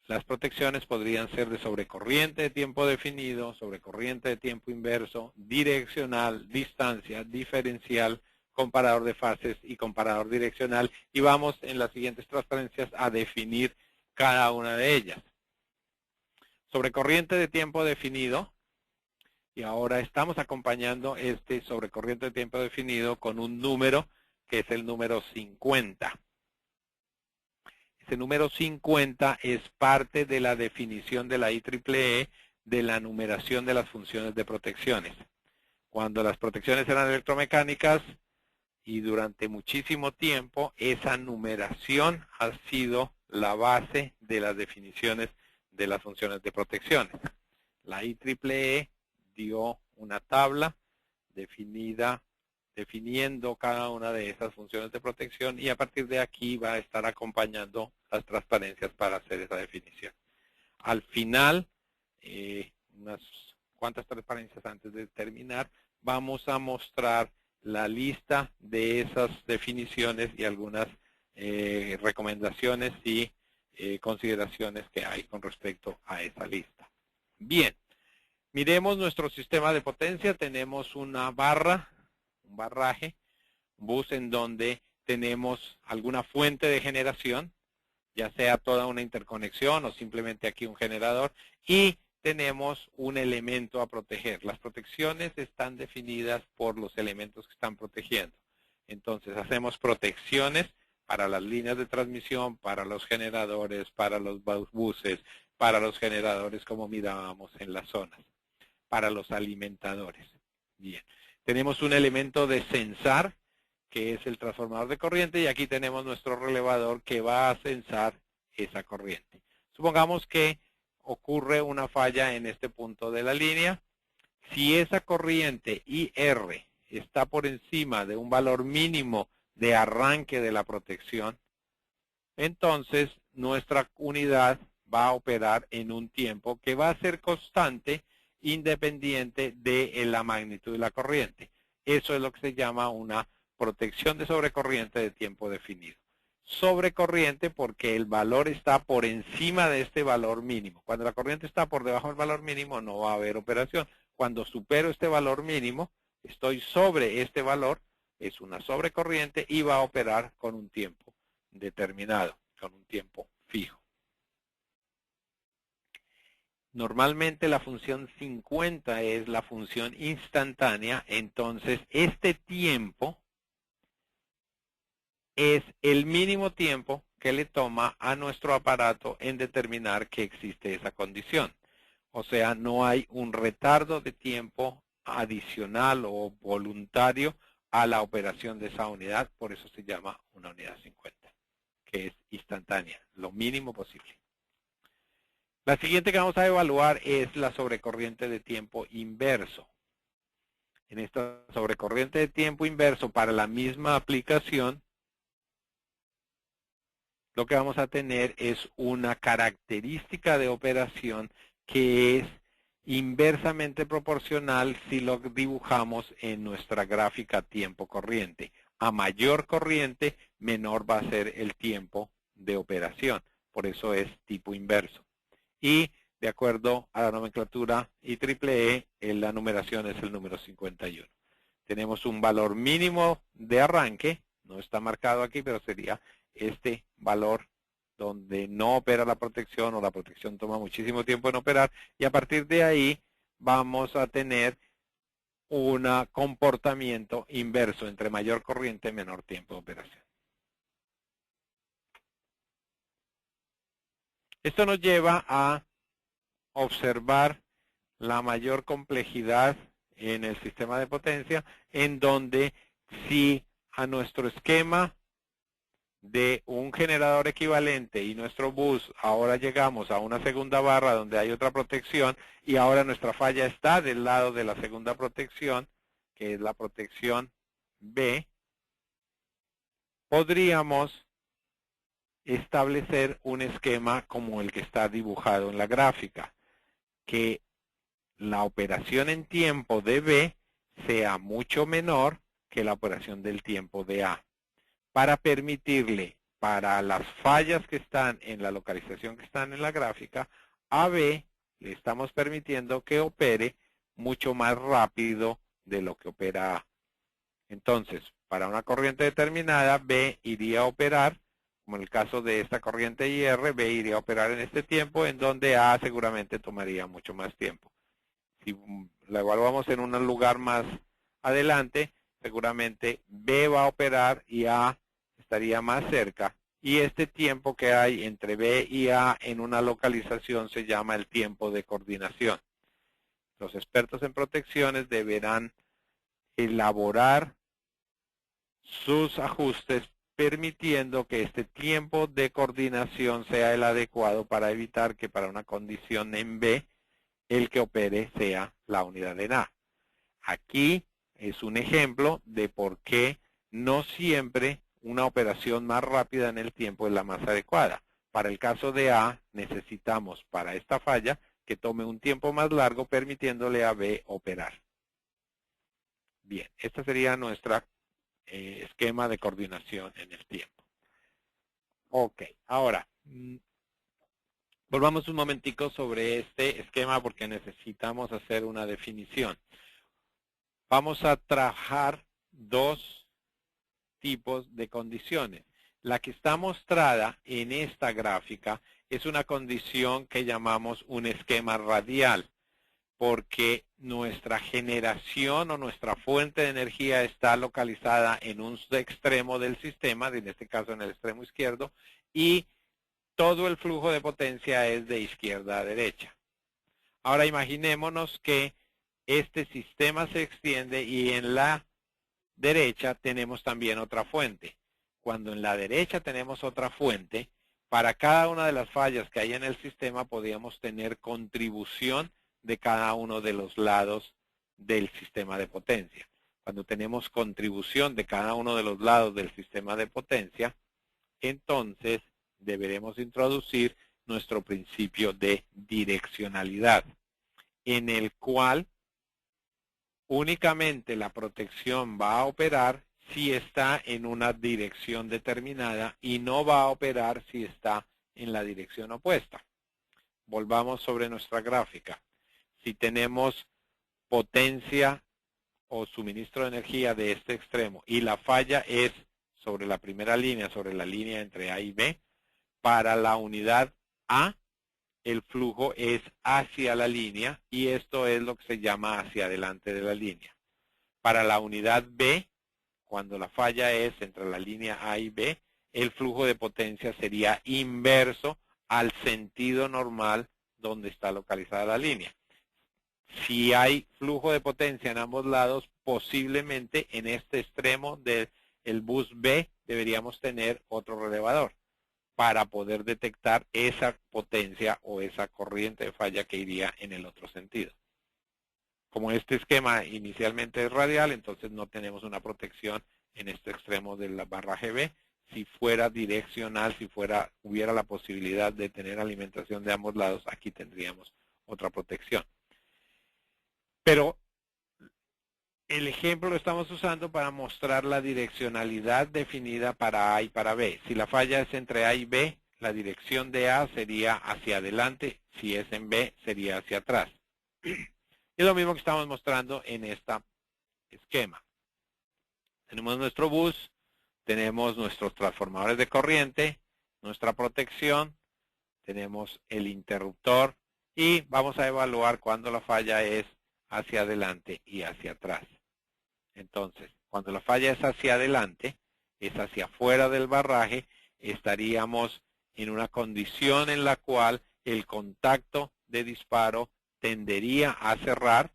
las protecciones podrían ser de sobrecorriente de tiempo definido, sobrecorriente de tiempo inverso, direccional, distancia, diferencial, comparador de fases y comparador direccional. Y vamos en las siguientes transparencias a definir cada una de ellas. Sobrecorriente de tiempo definido. Y ahora estamos acompañando este sobrecorriente de tiempo definido con un número que es el número 50. Ese número 50 es parte de la definición de la IEEE de la numeración de las funciones de protecciones. Cuando las protecciones eran electromecánicas y durante muchísimo tiempo, esa numeración ha sido la base de las definiciones de las funciones de protecciones. La IEEE dio una tabla definiendo cada una de esas funciones de protección y a partir de aquí va a estar acompañando las transparencias para hacer esa definición. Al final, unas cuantas transparencias antes de terminar, vamos a mostrar la lista de esas definiciones y algunas recomendaciones y consideraciones que hay con respecto a esa lista. Bien, miremos nuestro sistema de potencia. Tenemos una barra, un barraje, un bus en donde tenemos alguna fuente de generación, ya sea toda una interconexión o simplemente aquí un generador, y tenemos un elemento a proteger. Las protecciones están definidas por los elementos que están protegiendo. Entonces, hacemos protecciones para las líneas de transmisión, para los generadores, para los buses, para los generadores como mirábamos en las zonas, para los alimentadores. Bien, tenemos un elemento de censar, que es el transformador de corriente, y aquí tenemos nuestro relevador que va a censar esa corriente. Supongamos que ocurre una falla en este punto de la línea. Si esa corriente IR está por encima de un valor mínimo de arranque de la protección, entonces nuestra unidad va a operar en un tiempo que va a ser constante independiente de la magnitud de la corriente. Eso es lo que se llama una protección de sobrecorriente de tiempo definido. Sobrecorriente porque el valor está por encima de este valor mínimo. Cuando la corriente está por debajo del valor mínimo no va a haber operación. Cuando supero este valor mínimo, estoy sobre este valor, es una sobrecorriente y va a operar con un tiempo determinado, con un tiempo fijo. Normalmente la función 50 es la función instantánea, entonces este tiempo es el mínimo tiempo que le toma a nuestro aparato en determinar que existe esa condición. O sea, no hay un retardo de tiempo adicional o voluntario a la operación de esa unidad, por eso se llama una unidad 50, que es instantánea, lo mínimo posible. La siguiente que vamos a evaluar es la sobrecorriente de tiempo inverso. En esta sobrecorriente de tiempo inverso para la misma aplicación, lo que vamos a tener es una característica de operación que es inversamente proporcional si lo dibujamos en nuestra gráfica tiempo corriente. A mayor corriente, menor va a ser el tiempo de operación. Por eso es tipo inverso. Y de acuerdo a la nomenclatura IEEE, la numeración es el número 51. Tenemos un valor mínimo de arranque, no está marcado aquí, pero sería este valor donde no opera la protección o la protección toma muchísimo tiempo en operar, y a partir de ahí vamos a tener un comportamiento inverso entre mayor corriente y menor tiempo de operación. Esto nos lleva a observar la mayor complejidad en el sistema de potencia, en donde si a nuestro esquema de un generador equivalente y nuestro bus, ahora llegamos a una segunda barra donde hay otra protección y ahora nuestra falla está del lado de la segunda protección, que es la protección B, podríamos establecer un esquema como el que está dibujado en la gráfica, que la operación en tiempo de B sea mucho menor que la operación del tiempo de A, para permitirle, para las fallas que están en la localización que están en la gráfica, a B le estamos permitiendo que opere mucho más rápido de lo que opera A. Entonces, para una corriente determinada, B iría a operar, como en el caso de esta corriente IR, B iría a operar en este tiempo, en donde A seguramente tomaría mucho más tiempo. Si la evaluamos en un lugar más adelante, seguramente B va a operar y A estaría más cerca. Y este tiempo que hay entre B y A en una localización se llama el tiempo de coordinación. Los expertos en protecciones deberán elaborar sus ajustes permitiendo que este tiempo de coordinación sea el adecuado para evitar que para una condición en B el que opere sea la unidad en A. Aquí es un ejemplo de por qué no siempre una operación más rápida en el tiempo es la más adecuada. Para el caso de A, necesitamos para esta falla que tome un tiempo más largo permitiéndole a B operar. Bien, esta sería nuestra esquema de coordinación en el tiempo. Ok, ahora, volvamos un momentico sobre este esquema porque necesitamos hacer una definición. Vamos a trabajar dos tipos de condiciones. La que está mostrada en esta gráfica es una condición que llamamos un esquema radial, porque nuestra generación o nuestra fuente de energía está localizada en un extremo del sistema, en este caso en el extremo izquierdo, y todo el flujo de potencia es de izquierda a derecha. Ahora imaginémonos que este sistema se extiende y en la derecha tenemos también otra fuente. Cuando en la derecha tenemos otra fuente, para cada una de las fallas que hay en el sistema podríamos tener contribución de cada uno de los lados del sistema de potencia. Cuando tenemos contribución de cada uno de los lados del sistema de potencia, entonces deberemos introducir nuestro principio de direccionalidad, en el cual únicamente la protección va a operar si está en una dirección determinada y no va a operar si está en la dirección opuesta. Volvamos sobre nuestra gráfica. Si tenemos potencia o suministro de energía de este extremo y la falla es sobre la primera línea, sobre la línea entre A y B, para la unidad A, el flujo es hacia la línea y esto es lo que se llama hacia adelante de la línea. Para la unidad B, cuando la falla es entre la línea A y B, el flujo de potencia sería inverso al sentido normal donde está localizada la línea. Si hay flujo de potencia en ambos lados, posiblemente en este extremo del bus B deberíamos tener otro relevador para poder detectar esa potencia o esa corriente de falla que iría en el otro sentido. Como este esquema inicialmente es radial, entonces no tenemos una protección en este extremo del barraje B. Si fuera direccional, si hubiera la posibilidad de tener alimentación de ambos lados, aquí tendríamos otra protección. Pero el ejemplo lo estamos usando para mostrar la direccionalidad definida para A y para B. Si la falla es entre A y B, la dirección de A sería hacia adelante, si es en B, sería hacia atrás. Es lo mismo que estamos mostrando en este esquema. Tenemos nuestro bus, tenemos nuestros transformadores de corriente, nuestra protección, tenemos el interruptor y vamos a evaluar cuando la falla es hacia adelante y hacia atrás. Entonces, cuando la falla es hacia adelante, es hacia afuera del barraje, estaríamos en una condición en la cual el contacto de disparo tendería a cerrar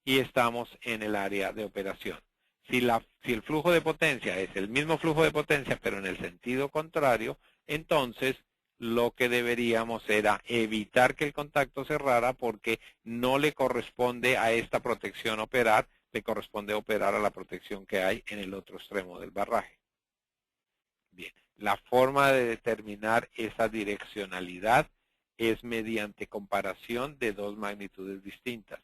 y estamos en el área de operación. Si el flujo de potencia es el mismo flujo de potencia, pero en el sentido contrario, entonces lo que deberíamos era evitar que el contacto cerrara porque no le corresponde a esta protección operar, le corresponde operar a la protección que hay en el otro extremo del barraje. Bien, la forma de determinar esa direccionalidad es mediante comparación de dos magnitudes distintas.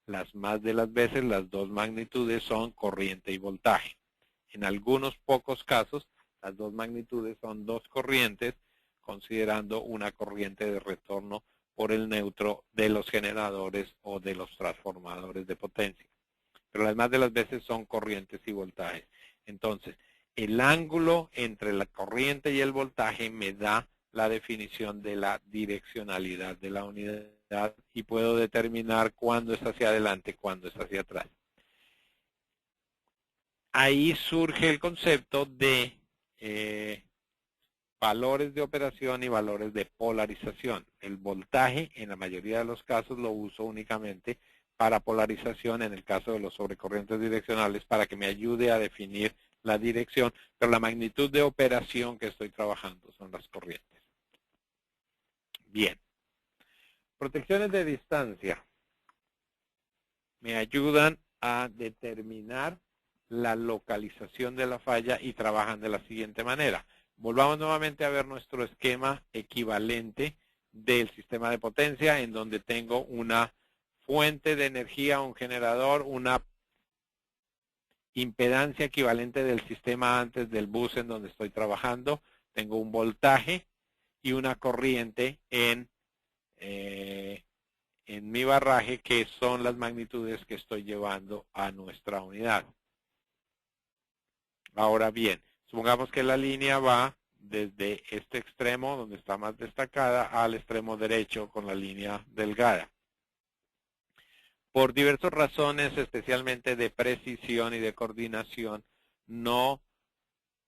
las más de las veces las dos magnitudes son corriente y voltaje. En algunos pocos casos, las dos magnitudes son dos corrientes, considerando una corriente de retorno por el neutro de los generadores o de los transformadores de potencia. Pero las más de las veces son corrientes y voltajes. Entonces, el ángulo entre la corriente y el voltaje me da la definición de la direccionalidad de la unidad y puedo determinar cuándo es hacia adelante, cuándo es hacia atrás. Ahí surge el concepto de valores de operación y valores de polarización. El voltaje, en la mayoría de los casos, lo uso únicamente para polarización, en el caso de los sobrecorrientes direccionales, para que me ayude a definir la dirección, pero la magnitud de operación que estoy trabajando son las corrientes. Bien. Protecciones de distancia me ayudan a determinar la localización de la falla y trabajan de la siguiente manera. Volvamos nuevamente a ver nuestro esquema equivalente del sistema de potencia, en donde tengo una fuente de energía, un generador, una impedancia equivalente del sistema antes del bus en donde estoy trabajando. Tengo un voltaje y una corriente en mi barraje, que son las magnitudes que estoy llevando a nuestra unidad. Ahora bien, supongamos que la línea va desde este extremo, donde está más destacada, al extremo derecho con la línea delgada. Por diversas razones, especialmente de precisión y de coordinación, no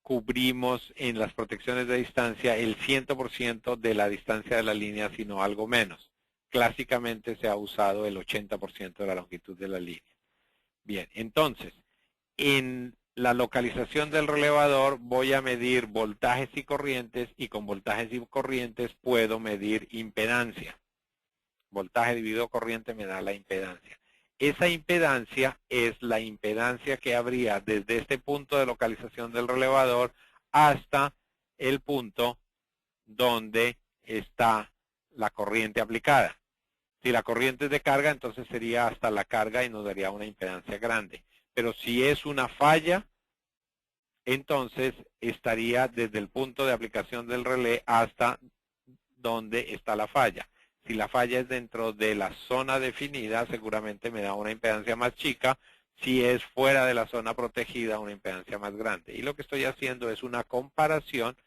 cubrimos en las protecciones de distancia el 100% de la distancia de la línea, sino algo menos. Clásicamente se ha usado el 80% de la longitud de la línea. Bien, entonces, en la localización del relevador voy a medir voltajes y corrientes, y con voltajes y corrientes puedo medir impedancia. Voltaje dividido corriente me da la impedancia. Esa impedancia es la impedancia que habría desde este punto de localización del relevador hasta el punto donde está la corriente aplicada. Si la corriente es de carga, entonces sería hasta la carga y nos daría una impedancia grande. Pero si es una falla, entonces estaría desde el punto de aplicación del relé hasta donde está la falla. Si la falla es dentro de la zona definida, seguramente me da una impedancia más chica. Si es fuera de la zona protegida, una impedancia más grande. Y lo que estoy haciendo es una comparación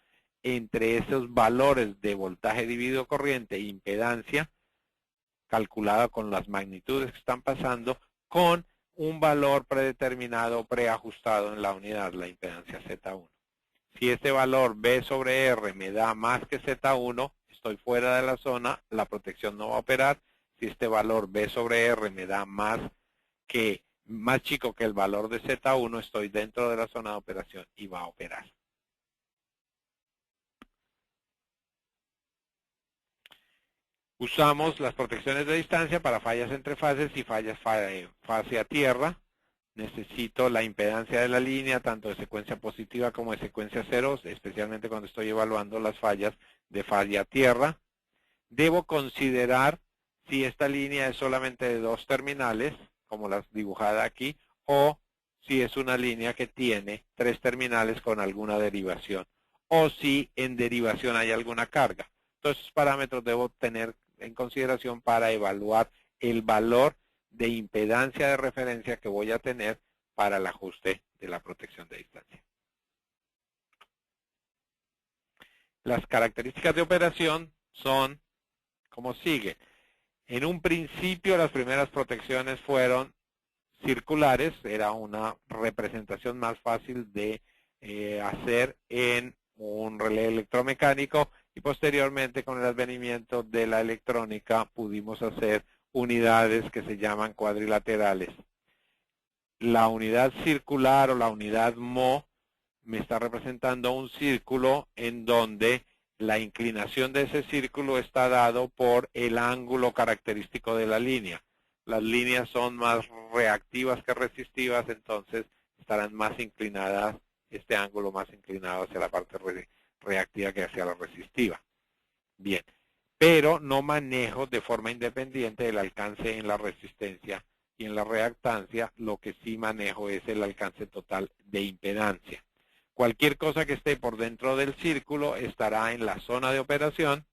entre esos valores de voltaje dividido corriente e impedancia, calculada con las magnitudes que están pasando, con un valor predeterminado, preajustado en la unidad, la impedancia Z1. Si este valor B sobre R me da más que Z1, estoy fuera de la zona, la protección no va a operar. Si este valor B sobre R me da más chico que el valor de Z1, estoy dentro de la zona de operación y va a operar. Usamos las protecciones de distancia para fallas entre fases y fallas fase a tierra. Necesito la impedancia de la línea, tanto de secuencia positiva como de secuencia cero, especialmente cuando estoy evaluando las fallas de fase a tierra. Debo considerar si esta línea es solamente de dos terminales, como las dibujada aquí, o si es una línea que tiene tres terminales con alguna derivación, o si en derivación hay alguna carga. Todos esos parámetros debo tener en consideración para evaluar el valor de impedancia de referencia que voy a tener para el ajuste de la protección de distancia. Las características de operación son como sigue. En un principio las primeras protecciones fueron circulares, era una representación más fácil de hacer en un relé electromecánico, y posteriormente con el advenimiento de la electrónica pudimos hacer unidades que se llaman cuadrilaterales. La unidad circular o la unidad MO me está representando un círculo en donde la inclinación de ese círculo está dado por el ángulo característico de la línea. Las líneas son más reactivas que resistivas, entonces estarán más inclinadas, este ángulo más inclinado hacia la parte reactiva que hacia la resistiva. Bien, pero no manejo de forma independiente el alcance en la resistencia y en la reactancia lo que sí manejo es el alcance total de impedancia. Cualquier cosa que esté por dentro del círculo estará en la zona de operación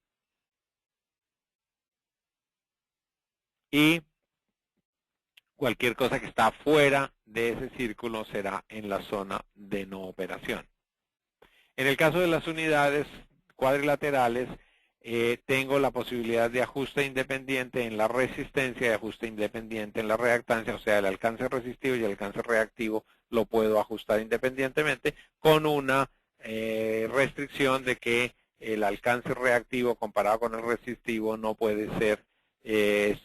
y cualquier cosa que está fuera de ese círculo será en la zona de no operación. En el caso de las unidades cuadrilaterales, tengo la posibilidad de ajuste independiente en la resistencia y ajuste independiente en la reactancia, o sea, el alcance resistivo y el alcance reactivo lo puedo ajustar independientemente con una restricción de que el alcance reactivo comparado con el resistivo no puede ser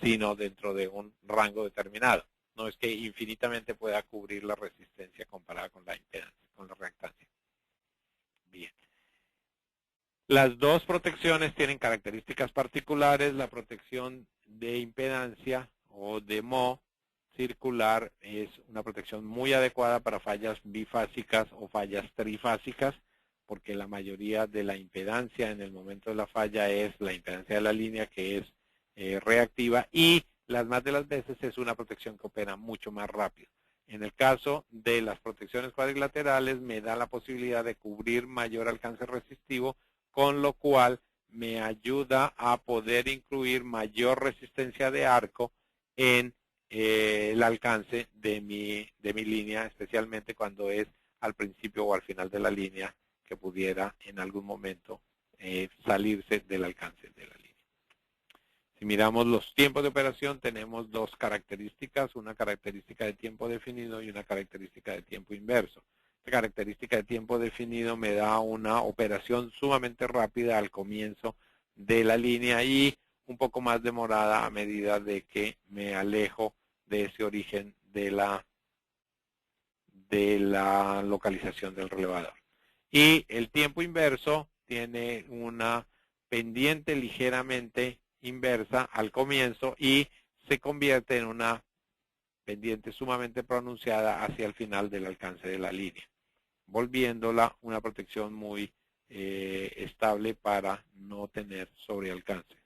sino dentro de un rango determinado. No es que infinitamente pueda cubrir la resistencia comparada con la impedancia, con la reactancia. Bien. Las dos protecciones tienen características particulares. La protección de impedancia o de MO circular es una protección muy adecuada para fallas bifásicas o fallas trifásicas, porque la mayoría de la impedancia en el momento de la falla es la impedancia de la línea, que es reactiva, y las más de las veces es una protección que opera mucho más rápido. En el caso de las protecciones cuadrilaterales me da la posibilidad de cubrir mayor alcance resistivo, con lo cual me ayuda a poder incluir mayor resistencia de arco en el alcance de mi línea, especialmente cuando es al principio o al final de la línea, que pudiera en algún momento salirse del alcance de la línea. Si miramos los tiempos de operación, tenemos dos características, una característica de tiempo definido y una característica de tiempo inverso. Esta característica de tiempo definido me da una operación sumamente rápida al comienzo de la línea y un poco más demorada a medida de que me alejo de ese origen de la localización del relevador. Y el tiempo inverso tiene una pendiente ligeramente inversa al comienzo y se convierte en una pendiente sumamente pronunciada hacia el final del alcance de la línea, volviéndola una protección muy estable para no tener sobrealcance.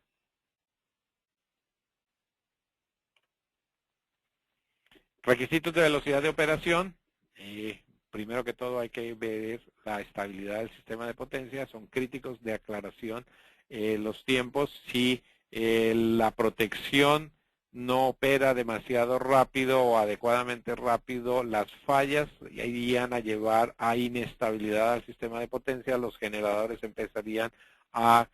Requisitos de velocidad de operación. Primero que todo hay que ver la estabilidad del sistema de potencia, son críticos de aclaración. Los tiempos, si la protección no opera demasiado rápido o adecuadamente rápido, las fallas irían a llevar a inestabilidad al sistema de potencia, los generadores empezarían a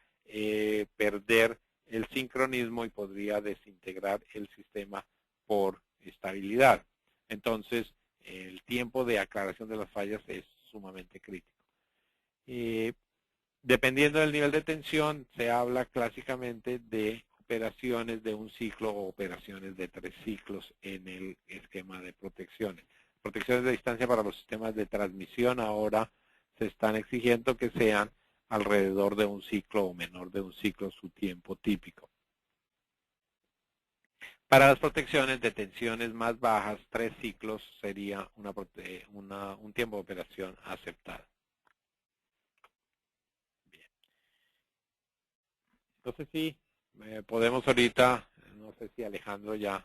perder el sincronismo y podría desintegrar el sistema por estabilidad. Entonces, el tiempo de aclaración de las fallas es sumamente crítico. Dependiendo del nivel de tensión, se habla clásicamente de operaciones de un ciclo o operaciones de 3 ciclos en el esquema de protecciones. Protecciones de distancia para los sistemas de transmisión ahora se están exigiendo que sean alrededor de un ciclo o menor de un ciclo su tiempo típico. Para las protecciones de tensiones más bajas, 3 ciclos sería un tiempo de operación aceptado. Bien. Entonces sí, podemos ahorita, no sé si Alejandro ya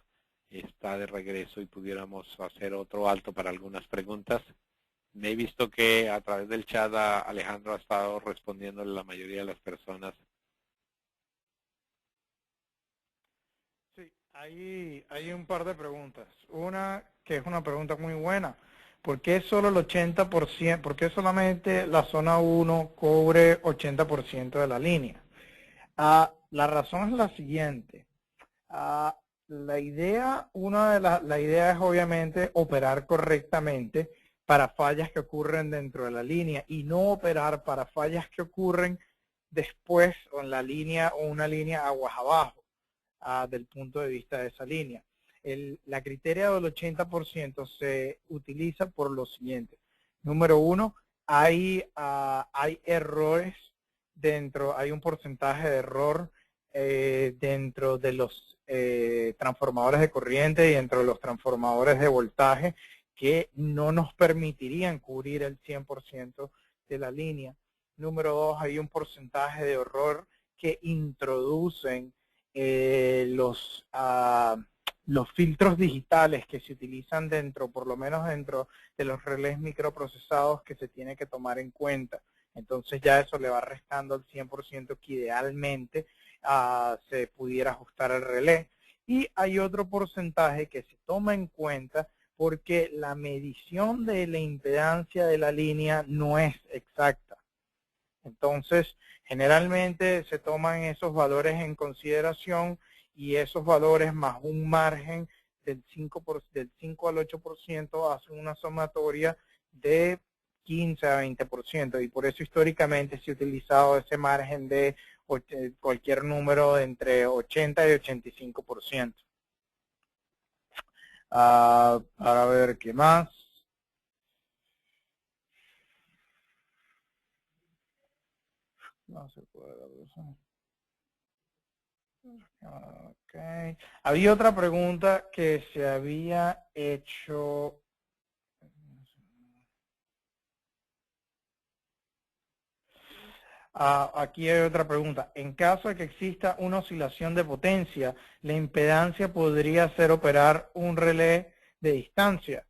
está de regreso y pudiéramos hacer otro alto para algunas preguntas. Me he visto que a través del chat Alejandro ha estado respondiéndole a la mayoría de las personas. Hay un par de preguntas. Una que es una pregunta muy buena. ¿Por qué solo el 80%? ¿Por qué solamente la zona 1 cubre 80% de la línea? La razón es la siguiente. La idea es obviamente operar correctamente para fallas que ocurren dentro de la línea y no operar para fallas que ocurren después o en la línea o una línea aguas abajo. Del punto de vista de esa línea. La criteria del 80% se utiliza por lo siguiente. Número uno, hay errores dentro, hay un porcentaje de error dentro de los transformadores de corriente y dentro de los transformadores de voltaje que no nos permitirían cubrir el 100% de la línea. Número dos, hay un porcentaje de error que introducen los filtros digitales que se utilizan dentro, por lo menos dentro de los relés microprocesados que se tiene que tomar en cuenta. Entonces ya eso le va restando al 100% que idealmente se pudiera ajustar el relé. Y hay otro porcentaje que se toma en cuenta porque la medición de la impedancia de la línea no es exacta. Entonces, generalmente se toman esos valores en consideración y esos valores más un margen del 5 al 8% hacen una sumatoria de 15 a 20%, y por eso históricamente se ha utilizado ese margen de cualquier número de entre 80 y 85%. Para ver qué más. No se puede. Okay. Había otra pregunta que se había hecho. Aquí hay otra pregunta. En caso de que exista una oscilación de potencia, ¿la impedancia podría hacer operar un relé de distancia?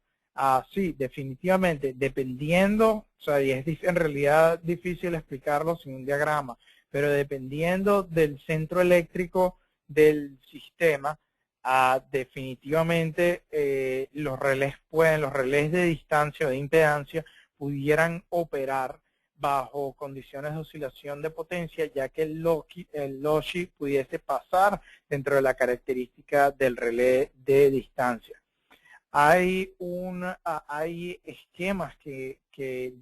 Sí, definitivamente. Dependiendo, o sea, y es en realidad difícil explicarlo sin un diagrama, pero dependiendo del centro eléctrico del sistema, definitivamente los relés de distancia o de impedancia pudieran operar bajo condiciones de oscilación de potencia, ya que el loci pudiese pasar dentro de la característica del relé de distancia. Hay esquemas que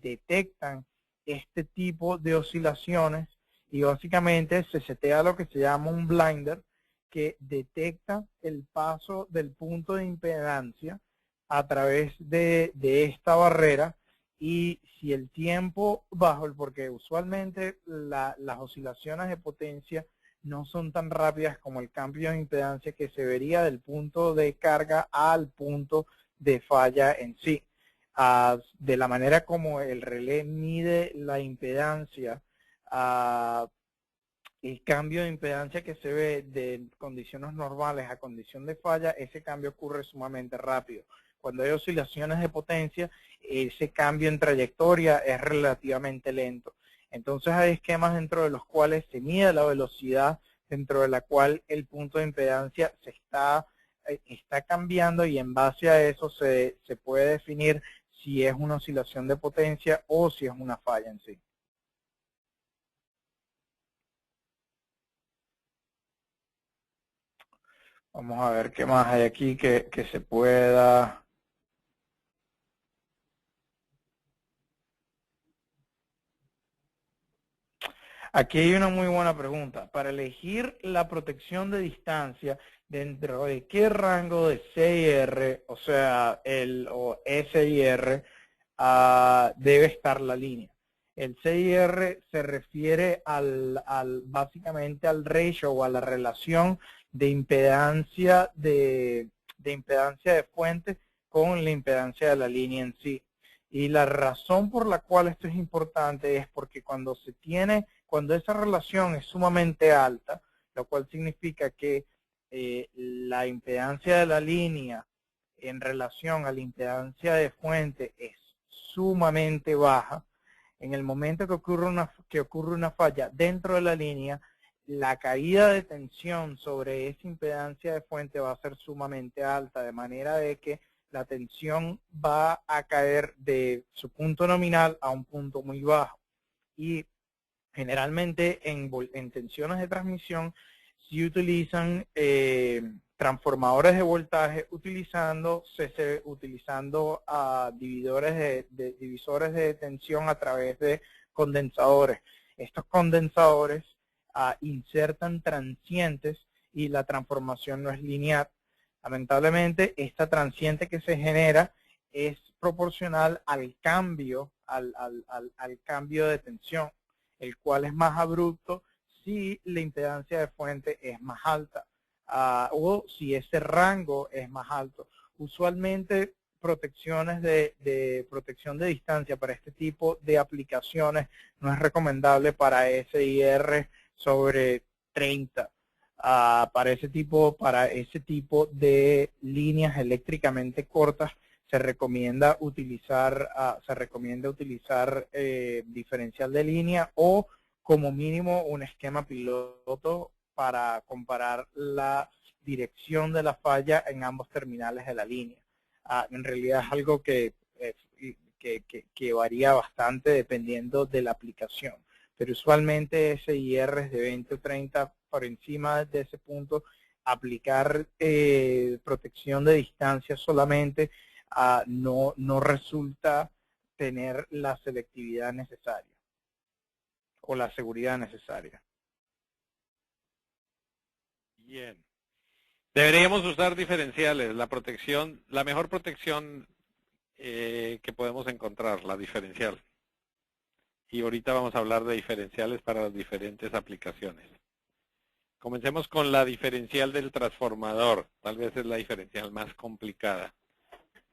detectan este tipo de oscilaciones y básicamente se setea lo que se llama un blinder que detecta el paso del punto de impedancia a través de esta barrera. Y si el tiempo porque usualmente las oscilaciones de potencia no son tan rápidas como el cambio de impedancia que se vería del punto de carga al punto de falla en sí. De la manera como el relé mide la impedancia, el cambio de impedancia que se ve de condiciones normales a condición de falla, ese cambio ocurre sumamente rápido. Cuando hay oscilaciones de potencia, ese cambio en trayectoria es relativamente lento. Entonces hay esquemas dentro de los cuales se mide la velocidad, dentro de la cual el punto de impedancia se está cambiando, y en base a eso se puede definir si es una oscilación de potencia o si es una falla en sí. Vamos a ver qué más hay aquí que se pueda. Aquí hay una muy buena pregunta. Para elegir la protección de distancia, ¿dentro de qué rango de CIR, o sea, o SIR, debe estar la línea? El CIR se refiere básicamente al ratio o a la relación de impedancia de fuente con la impedancia de la línea en sí. Y la razón por la cual esto es importante es porque cuando esa relación es sumamente alta, lo cual significa que la impedancia de la línea en relación a la impedancia de fuente es sumamente baja, en el momento que ocurre una falla dentro de la línea, la caída de tensión sobre esa impedancia de fuente va a ser sumamente alta, de manera de que la tensión va a caer de su punto nominal a un punto muy bajo. Y generalmente en tensiones de transmisión se utilizan transformadores de voltaje utilizando divisores de tensión a través de condensadores. Estos condensadores insertan transientes y la transformación no es lineal. Lamentablemente, esta transiente que se genera es proporcional al cambio de tensión, el cual es más abrupto si la impedancia de fuente es más alta o si ese rango es más alto. Usualmente protecciones de protección de distancia para este tipo de aplicaciones no es recomendable para SIR sobre 30. para ese tipo de líneas eléctricamente cortas se recomienda utilizar diferencial de línea o como mínimo un esquema piloto para comparar la dirección de la falla en ambos terminales de la línea. En realidad es algo que varía bastante dependiendo de la aplicación, pero usualmente SIRs de 20 o 30 por encima de ese punto, aplicar protección de distancia solamente no resulta tener la selectividad necesaria o la seguridad necesaria. Bien. Deberíamos usar diferenciales. La mejor protección que podemos encontrar, la diferencial. Y ahorita vamos a hablar de diferenciales para las diferentes aplicaciones. Comencemos con la diferencial del transformador. Tal vez es la diferencial más complicada.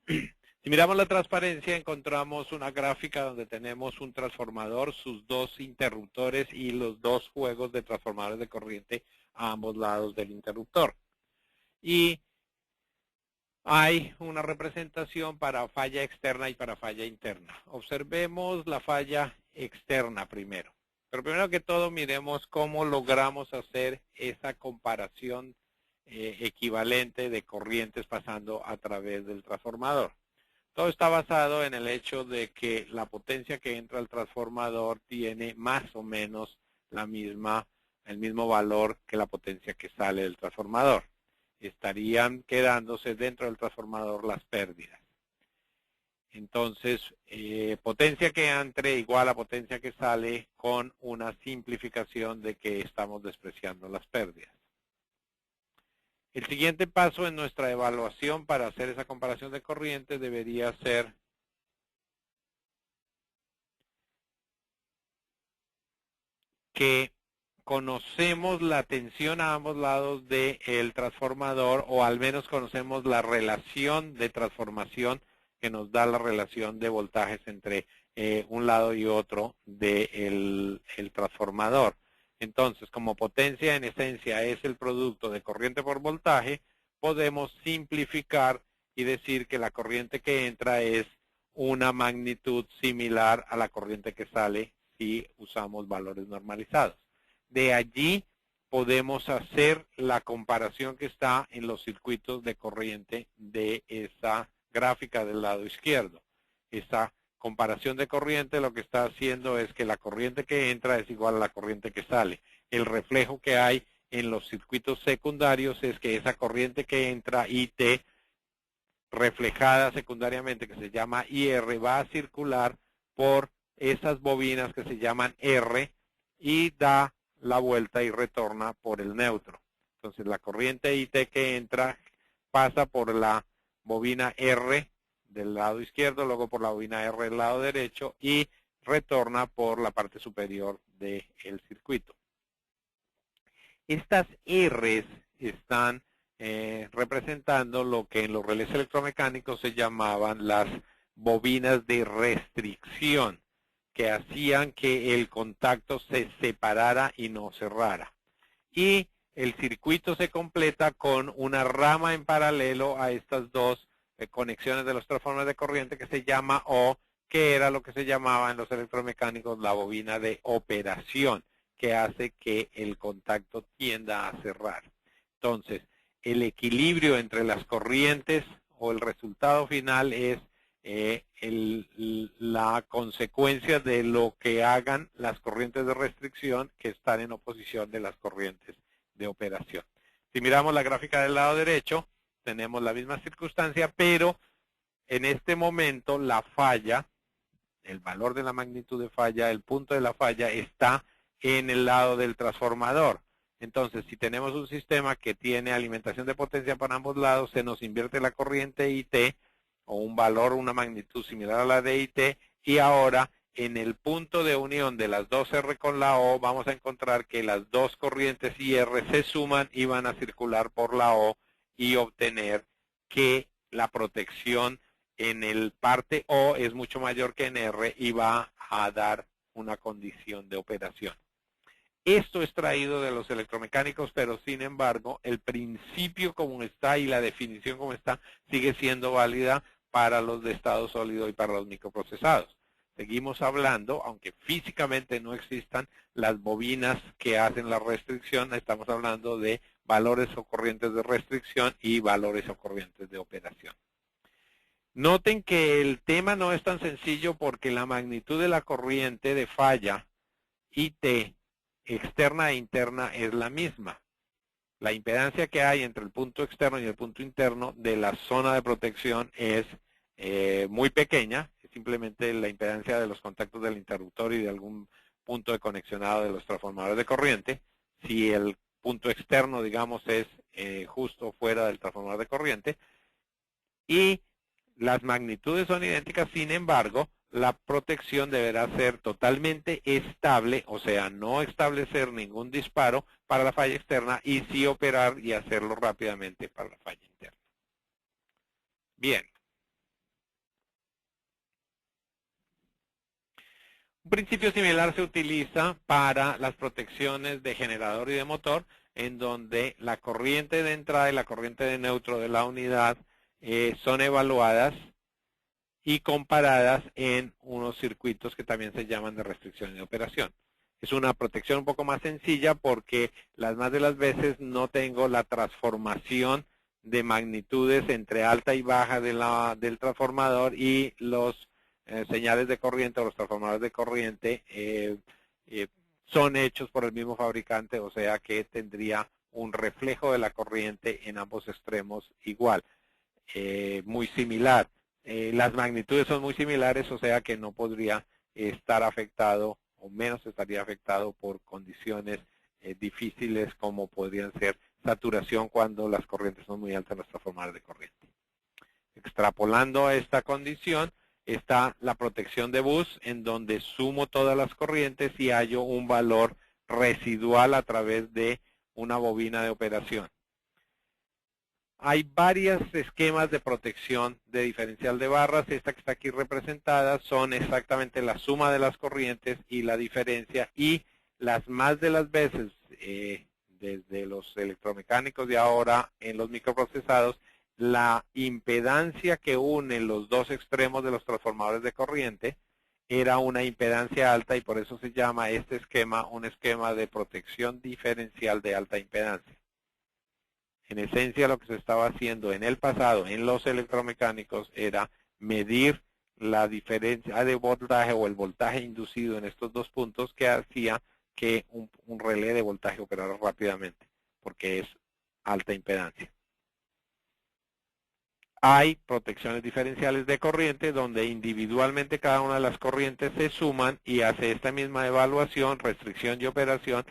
Si miramos la transparencia, encontramos una gráfica donde tenemos un transformador, sus dos interruptores y los dos juegos de transformadores de corriente a ambos lados del interruptor. Y hay una representación para falla externa y para falla interna. Observemos la falla externa primero. Pero primero que todo, miremos cómo logramos hacer esa comparación equivalente de corrientes pasando a través del transformador. Todo está basado en el hecho de que la potencia que entra al transformador tiene más o menos el mismo valor que la potencia que sale del transformador. Estarían quedándose dentro del transformador las pérdidas. Entonces, potencia que entre igual a potencia que sale con una simplificación de que estamos despreciando las pérdidas. El siguiente paso en nuestra evaluación para hacer esa comparación de corrientes debería ser que conocemos la tensión a ambos lados del transformador, o al menos conocemos la relación de transformación que nos da la relación de voltajes entre un lado y otro del transformador. Entonces, como potencia en esencia es el producto de corriente por voltaje, podemos simplificar y decir que la corriente que entra es una magnitud similar a la corriente que sale si usamos valores normalizados. De allí podemos hacer la comparación que está en los circuitos de corriente de esa gráfica del lado izquierdo. Esta comparación de corriente lo que está haciendo es que la corriente que entra es igual a la corriente que sale. El reflejo que hay en los circuitos secundarios es que esa corriente que entra, IT, reflejada secundariamente, que se llama IR, va a circular por esas bobinas que se llaman R y da la vuelta y retorna por el neutro. Entonces la corriente IT que entra pasa por la bobina R del lado izquierdo, luego por la bobina R del lado derecho y retorna por la parte superior del circuito. Estas R's están representando lo que en los relés electromecánicos se llamaban las bobinas de restricción, que hacían que el contacto se separara y no cerrara. Y el circuito se completa con una rama en paralelo a estas dos conexiones de los transformadores de corriente que se llama O, que era lo que se llamaba en los electromecánicos la bobina de operación, que hace que el contacto tienda a cerrar. Entonces, el equilibrio entre las corrientes o el resultado final es la consecuencia de lo que hagan las corrientes de restricción que están en oposición de las corrientes de operación. Si miramos la gráfica del lado derecho, tenemos la misma circunstancia, pero en este momento la falla, el valor de la magnitud de falla, el punto de la falla está en el lado del transformador. Entonces, si tenemos un sistema que tiene alimentación de potencia para ambos lados, se nos invierte la corriente IT, o un valor, una magnitud similar a la de IT, y ahora en el punto de unión de las dos R con la O, vamos a encontrar que las dos corrientes IR se suman y van a circular por la O y obtener que la protección en el parte O es mucho mayor que en R y va a dar una condición de operación. Esto es traído de los electromecánicos, pero sin embargo, el principio como está y la definición como está sigue siendo válida para los de estado sólido y para los microprocesados. Seguimos hablando, aunque físicamente no existan las bobinas que hacen la restricción, estamos hablando de valores o corrientes de restricción y valores o corrientes de operación. Noten que el tema no es tan sencillo porque la magnitud de la corriente de falla IT externa e interna es la misma. La impedancia que hay entre el punto externo y el punto interno de la zona de protección es muy pequeña, es simplemente la impedancia de los contactos del interruptor y de algún punto de conexionado de los transformadores de corriente. Si el punto externo, digamos, es justo fuera del transformador de corriente, y las magnitudes son idénticas, sin embargo, la protección deberá ser totalmente estable, o sea, no establecer ningún disparo para la falla externa y sí operar y hacerlo rápidamente para la falla interna. Bien. Un principio similar se utiliza para las protecciones de generador y de motor, en donde la corriente de entrada y la corriente de neutro de la unidad son evaluadas y comparadas en unos circuitos que también se llaman de restricción de operación. Es una protección un poco más sencilla porque las más de las veces no tengo la transformación de magnitudes entre alta y baja del transformador y los señales de corriente o los transformadores de corriente son hechos por el mismo fabricante, o sea que tendría un reflejo de la corriente en ambos extremos igual, muy similar. Las magnitudes son muy similares, o sea que no podría estar afectado, o menos estaría afectado por condiciones difíciles como podrían ser saturación cuando las corrientes son muy altas en los transformadores de corriente. Extrapolando a esta condición está la protección de bus, en donde sumo todas las corrientes y hallo un valor residual a través de una bobina de operación. Hay varios esquemas de protección de diferencial de barras. Esta que está aquí representada son exactamente la suma de las corrientes y la diferencia, y las más de las veces desde los electromecánicos de ahora en los microprocesados, la impedancia que une los dos extremos de los transformadores de corriente era una impedancia alta, y por eso se llama este esquema un esquema de protección diferencial de alta impedancia. En esencia, lo que se estaba haciendo en el pasado en los electromecánicos era medir la diferencia de voltaje o el voltaje inducido en estos dos puntos, que hacía que un relé de voltaje operara rápidamente, porque es alta impedancia. Hay protecciones diferenciales de corriente donde individualmente cada una de las corrientes se suman y hace esta misma evaluación, restricción y operación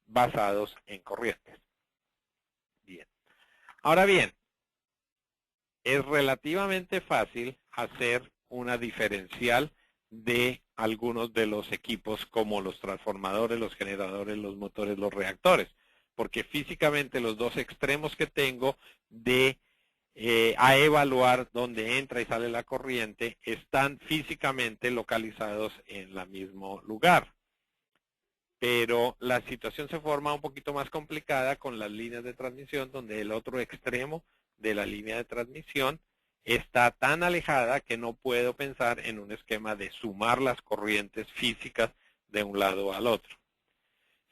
basados en corrientes. Bien. Ahora bien, es relativamente fácil hacer una diferencial de algunos de los equipos como los transformadores, los generadores, los motores, los reactores, porque físicamente los dos extremos que tengo a evaluar donde entra y sale la corriente están físicamente localizados en el mismo lugar. Pero la situación se forma un poquito más complicada con las líneas de transmisión, donde el otro extremo de la línea de transmisión está tan alejada que no puedo pensar en un esquema de sumar las corrientes físicas de un lado al otro.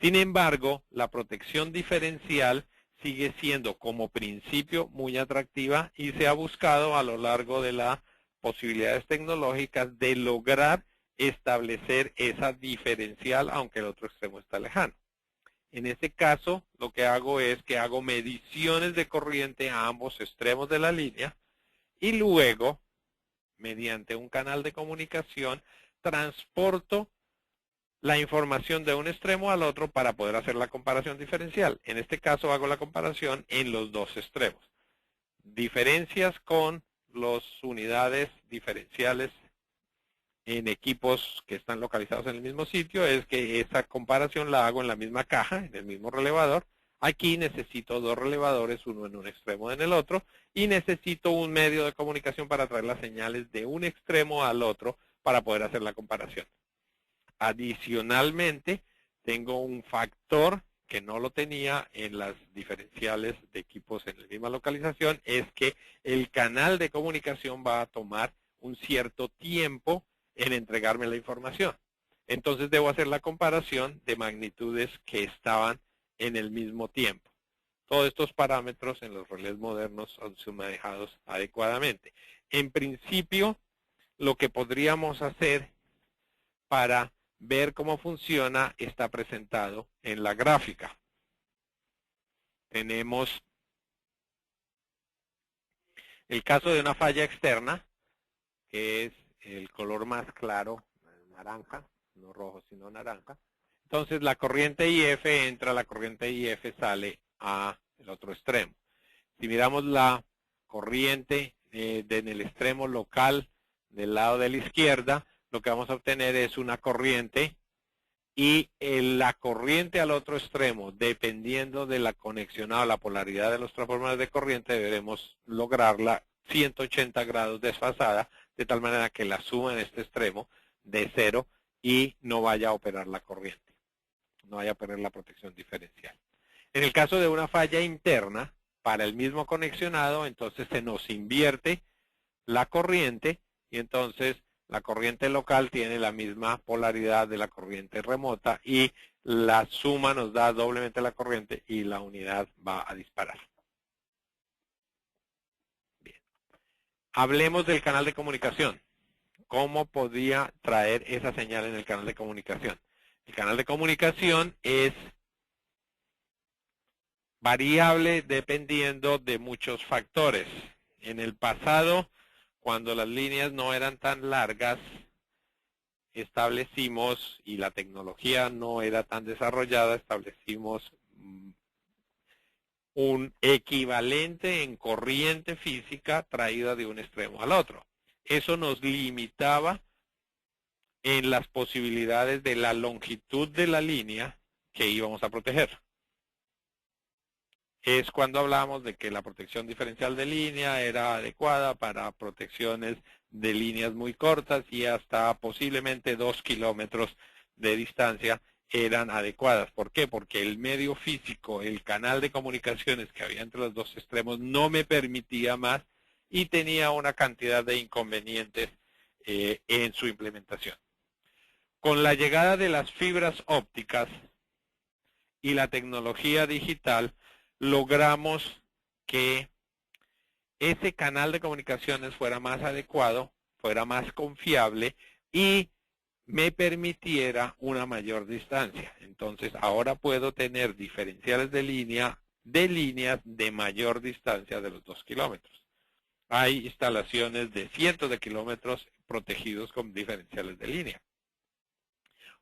Sin embargo, la protección diferencial sigue siendo como principio muy atractiva y se ha buscado a lo largo de las posibilidades tecnológicas de lograr establecer esa diferencial, aunque el otro extremo está lejano. En este caso, lo que hago es que hago mediciones de corriente a ambos extremos de la línea y luego, mediante un canal de comunicación, transporto la información de un extremo al otro para poder hacer la comparación diferencial. En este caso, hago la comparación en los dos extremos. Diferencias con las unidades diferenciales en equipos que están localizados en el mismo sitio es que esa comparación la hago en la misma caja, en el mismo relevador. Aquí necesito dos relevadores, uno en un extremo y en el otro, y necesito un medio de comunicación para traer las señales de un extremo al otro para poder hacer la comparación. Adicionalmente, tengo un factor que no lo tenía en las diferenciales de equipos en la misma localización, es que el canal de comunicación va a tomar un cierto tiempo en entregarme la información. Entonces debo hacer la comparación de magnitudes que estaban en el mismo tiempo. Todos estos parámetros en los relés modernos son manejados adecuadamente. En principio, lo que podríamos hacer para ver cómo funciona está presentado en la gráfica. Tenemos el caso de una falla externa, que es el color más claro, naranja, no rojo sino naranja. Entonces la corriente IF entra, la corriente IF sale a el otro extremo. Si miramos la corriente en el extremo local del lado de la izquierda, lo que vamos a obtener es una corriente y la corriente al otro extremo, dependiendo de la conexionada, la polaridad de los transformadores de corriente, deberemos lograrla 180 grados desfasada, de tal manera que la suma en este extremo de 0 y no vaya a operar la corriente, no vaya a operar la protección diferencial. En el caso de una falla interna, para el mismo conexionado, entonces se nos invierte la corriente y entonces la corriente local tiene la misma polaridad de la corriente remota y la suma nos da doblemente la corriente y la unidad va a disparar. Bien. Hablemos del canal de comunicación. ¿Cómo podía traer esa señal en el canal de comunicación? El canal de comunicación es variable dependiendo de muchos factores. En el pasado, cuando las líneas no eran tan largas, establecimos, y la tecnología no era tan desarrollada, establecimos un equivalente en corriente física traída de un extremo al otro. Eso nos limitaba en las posibilidades de la longitud de la línea que íbamos a proteger. Es cuando hablamos de que la protección diferencial de línea era adecuada para protecciones de líneas muy cortas y hasta posiblemente 2 kilómetros de distancia eran adecuadas. ¿Por qué? Porque el medio físico, el canal de comunicaciones que había entre los dos extremos no me permitía más y tenía una cantidad de inconvenientes en su implementación. Con la llegada de las fibras ópticas y la tecnología digital, logramos que ese canal de comunicaciones fuera más adecuado, fuera más confiable y me permitiera una mayor distancia. Entonces, ahora puedo tener diferenciales de líneas de mayor distancia de los 2 kilómetros. Hay instalaciones de cientos de kilómetros protegidos con diferenciales de línea.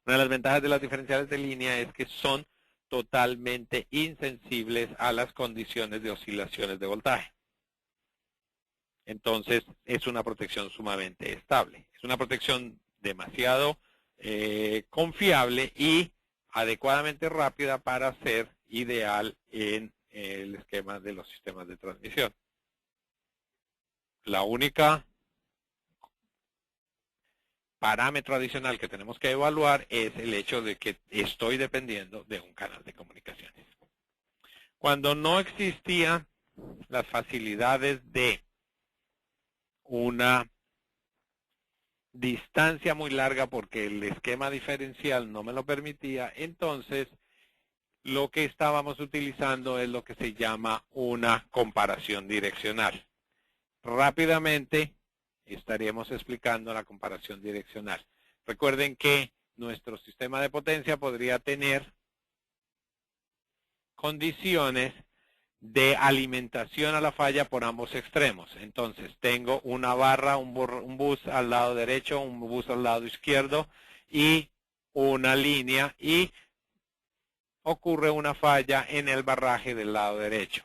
Una de las ventajas de las diferenciales de línea es que son totalmente insensibles a las condiciones de oscilaciones de voltaje. Entonces, es una protección sumamente estable. Es una protección demasiado confiable y adecuadamente rápida para ser ideal en el esquema de los sistemas de transmisión. La única parámetro adicional que tenemos que evaluar es el hecho de que estoy dependiendo de un canal de comunicaciones. Cuando no existían las facilidades de una distancia muy larga porque el esquema diferencial no me lo permitía, entonces lo que estábamos utilizando es lo que se llama una comparación direccional. Rápidamente estaríamos explicando la comparación direccional. Recuerden que nuestro sistema de potencia podría tener condiciones de alimentación a la falla por ambos extremos. Entonces, tengo una barra, un bus al lado derecho, un bus al lado izquierdo y una línea y ocurre una falla en el barraje del lado derecho.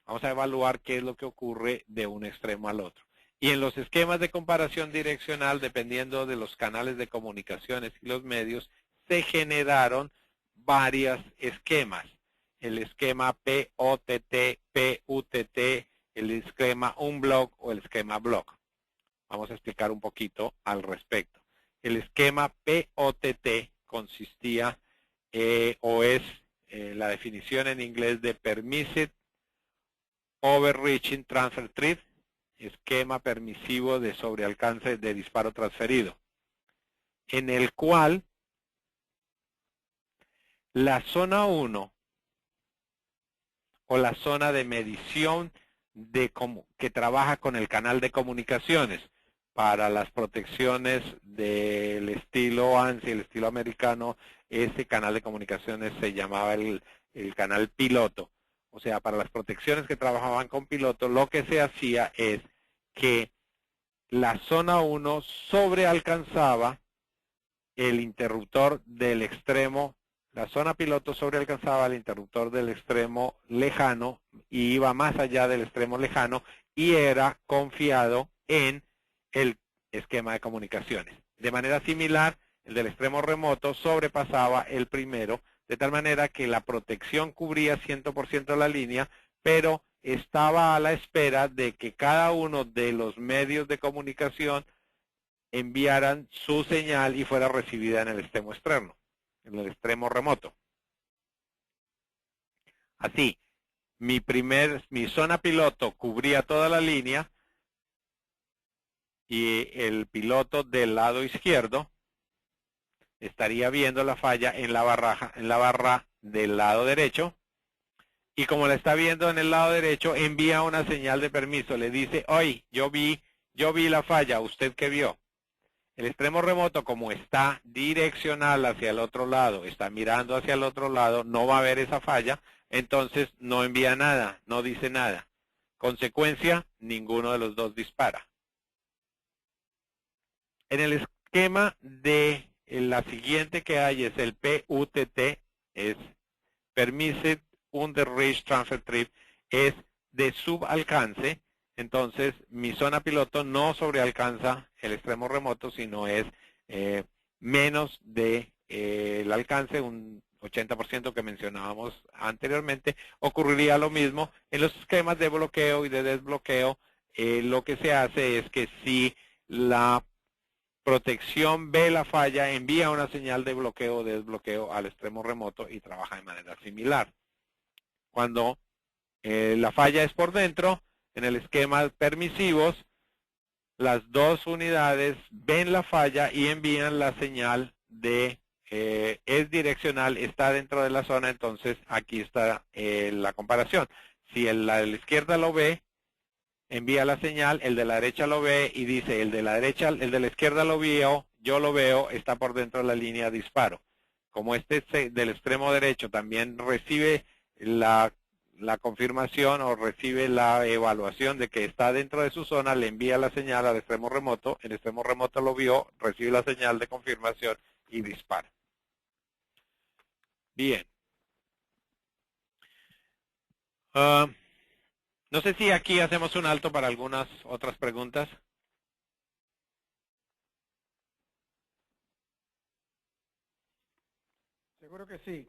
Vamos a evaluar qué es lo que ocurre de un extremo al otro. Y en los esquemas de comparación direccional, dependiendo de los canales de comunicaciones y los medios, se generaron varios esquemas. El esquema POTT, PUTT, el esquema unblock o el esquema block. Vamos a explicar un poquito al respecto. El esquema POTT consistía o es la definición en inglés de Permitted Overreaching Transfer Trip, esquema permisivo de sobrealcance de disparo transferido, en el cual la zona 1 o la zona de medición que trabaja con el canal de comunicaciones para las protecciones del estilo ANSI, el estilo americano, ese canal de comunicaciones se llamaba el canal piloto. O sea, para las protecciones que trabajaban con piloto, lo que se hacía es que la zona 1 sobrealcanzaba el interruptor del extremo, la zona piloto sobrealcanzaba el interruptor del extremo lejano y iba más allá del extremo lejano y era confiado en el esquema de comunicaciones. De manera similar, el del extremo remoto sobrepasaba el primero, de tal manera que la protección cubría 100% la línea, pero estaba a la espera de que cada uno de los medios de comunicación enviaran su señal y fuera recibida en el extremo externo, en el extremo remoto. Así, mi zona piloto cubría toda la línea y el piloto del lado izquierdo estaría viendo la falla en la barra del lado derecho, y como la está viendo en el lado derecho, envía una señal de permiso, le dice, oye, yo vi la falla, ¿usted qué vio? El extremo remoto, como está direccional hacia el otro lado, está mirando hacia el otro lado, no va a ver esa falla, entonces no envía nada, no dice nada. Consecuencia, ninguno de los dos dispara. En el esquema de la siguiente que hay es el PUTT, es Permitted Underreach Transfer Trip, es de subalcance. Entonces, mi zona piloto no sobrealcanza el extremo remoto, sino es menos de el alcance, un 80% que mencionábamos anteriormente. Ocurriría lo mismo en los esquemas de bloqueo y de desbloqueo. Lo que se hace es que si la protección ve la falla, envía una señal de bloqueo o desbloqueo al extremo remoto y trabaja de manera similar. Cuando la falla es por dentro, en el esquema permisivos, las dos unidades ven la falla y envían la señal de es direccional, está dentro de la zona, entonces aquí está la comparación. Si el de la izquierda lo ve, envía la señal, el de la derecha lo ve y dice, el de la izquierda lo vio, yo lo veo, está por dentro de la línea de disparo. Como este del extremo derecho también recibe la confirmación o recibe la evaluación de que está dentro de su zona, le envía la señal al extremo remoto, el extremo remoto lo vio, recibe la señal de confirmación y dispara. Bien. No sé si aquí hacemos un alto para algunas otras preguntas. Seguro que sí.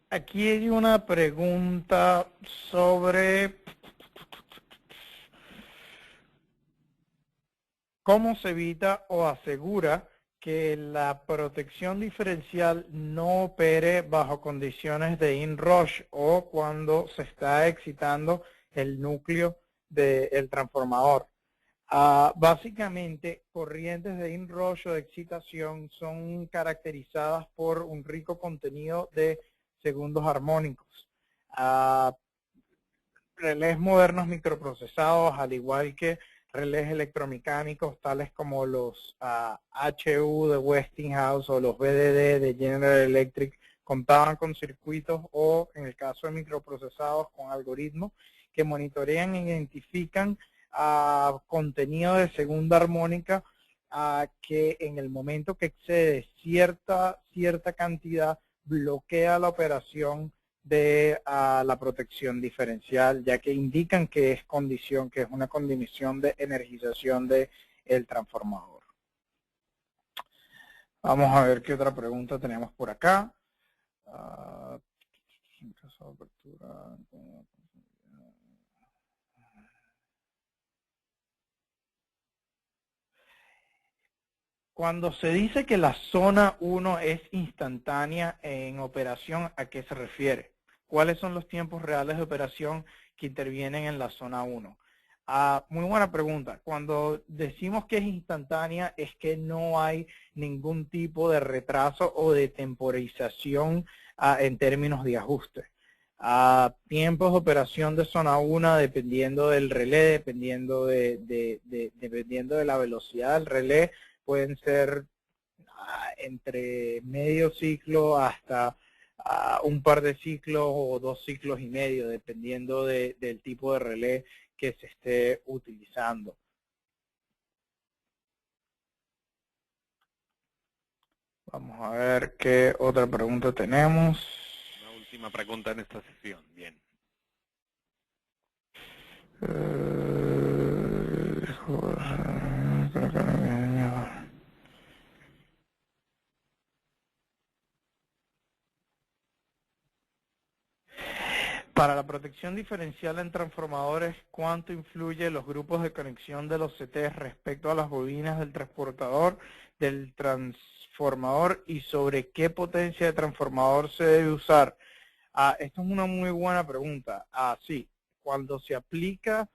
Aquí hay una pregunta sobre cómo se evita o asegura que la protección diferencial no opere bajo condiciones de inrush o cuando se está excitando el núcleo del transformador. Básicamente, corrientes de inrush o de excitación son caracterizadas por un rico contenido de segundos armónicos. Relés modernos microprocesados, al igual que relés electromecánicos tales como los HU de Westinghouse o los BDD de General Electric, contaban con circuitos o, en el caso de microprocesados, con algoritmos que monitorean e identifican contenido de segunda armónica que en el momento que excede cierta cantidad bloquea la operación de la protección diferencial, ya que indican que es una condición de energización del transformador. Vamos a ver qué otra pregunta tenemos por acá. Cuando se dice que la zona 1 es instantánea en operación, ¿a qué se refiere? ¿Cuáles son los tiempos reales de operación que intervienen en la zona 1? Muy buena pregunta. Cuando decimos que es instantánea es que no hay ningún tipo de retraso o de temporización en términos de ajuste. Tiempos de operación de zona 1 dependiendo del relé, dependiendo dependiendo de la velocidad del relé, pueden ser entre medio ciclo hasta un par de ciclos o 2 ciclos y medio, dependiendo del tipo de relé que se esté utilizando. Vamos a ver qué otra pregunta tenemos. Una última pregunta en esta sesión. Bien. Para la protección diferencial en transformadores, ¿cuánto influye los grupos de conexión de los CTs respecto a las bobinas del transportador del transformador y sobre qué potencia de transformador se debe usar? Esto es una muy buena pregunta. Sí, cuando se aplica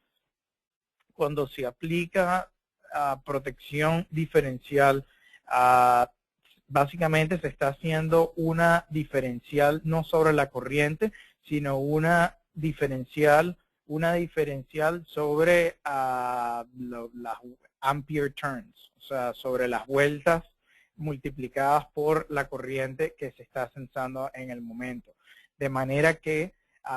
protección diferencial, básicamente se está haciendo una diferencial no sobre la corriente, sino una diferencial sobre las ampere turns, o sea, sobre las vueltas multiplicadas por la corriente que se está censando en el momento. De manera que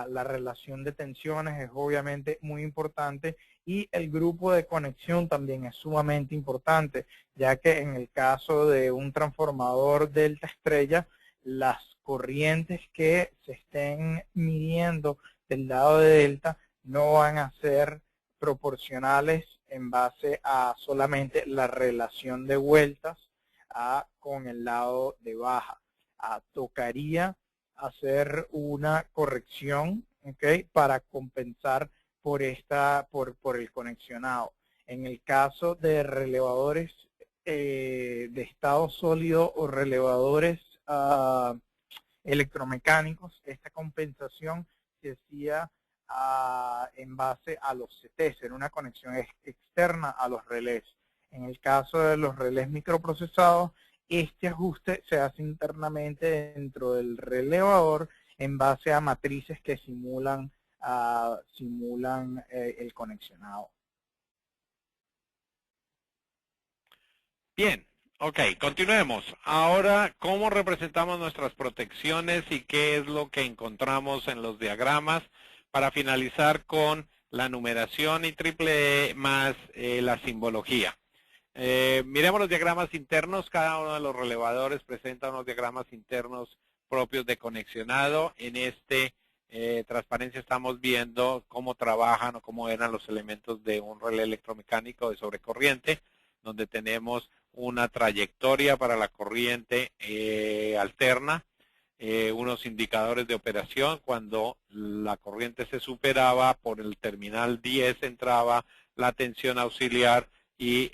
la relación de tensiones es obviamente muy importante y el grupo de conexión también es sumamente importante, ya que en el caso de un transformador delta estrella, las corrientes que se estén midiendo del lado de delta no van a ser proporcionales en base a solamente la relación de vueltas con el lado de baja. Tocaría hacer una corrección, ¿okay?, para compensar por el conexionado. En el caso de relevadores de estado sólido o relevadores electromecánicos, esta compensación se hacía en base a los CTs, en una conexión externa a los relés. En el caso de los relés microprocesados, este ajuste se hace internamente dentro del relevador en base a matrices que simulan el conexionado. Bien, ok, continuemos. Ahora, ¿cómo representamos nuestras protecciones y qué es lo que encontramos en los diagramas para finalizar con la numeración y triple E más la simbología? Miremos los diagramas internos. Cada uno de los relevadores presenta unos diagramas internos propios de conexionado. En transparencia estamos viendo cómo trabajan o cómo eran los elementos de un relé electromecánico de sobrecorriente, donde tenemos una trayectoria para la corriente alterna, unos indicadores de operación. Cuando la corriente se superaba, por el terminal 10 entraba la tensión auxiliar y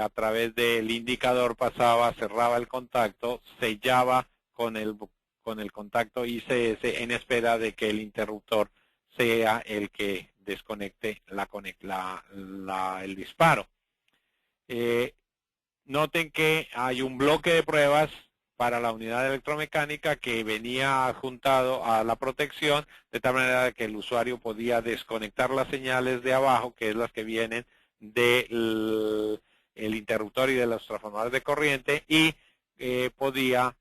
a través del indicador pasaba, cerraba el contacto, sellaba con el contacto ICS en espera de que el interruptor sea el que desconecte el disparo. Noten que hay un bloque de pruebas para la unidad electromecánica que venía adjuntado a la protección, de tal manera que el usuario podía desconectar las señales de abajo, que es las que vienen del interruptor y de los transformadores de corriente, y podía,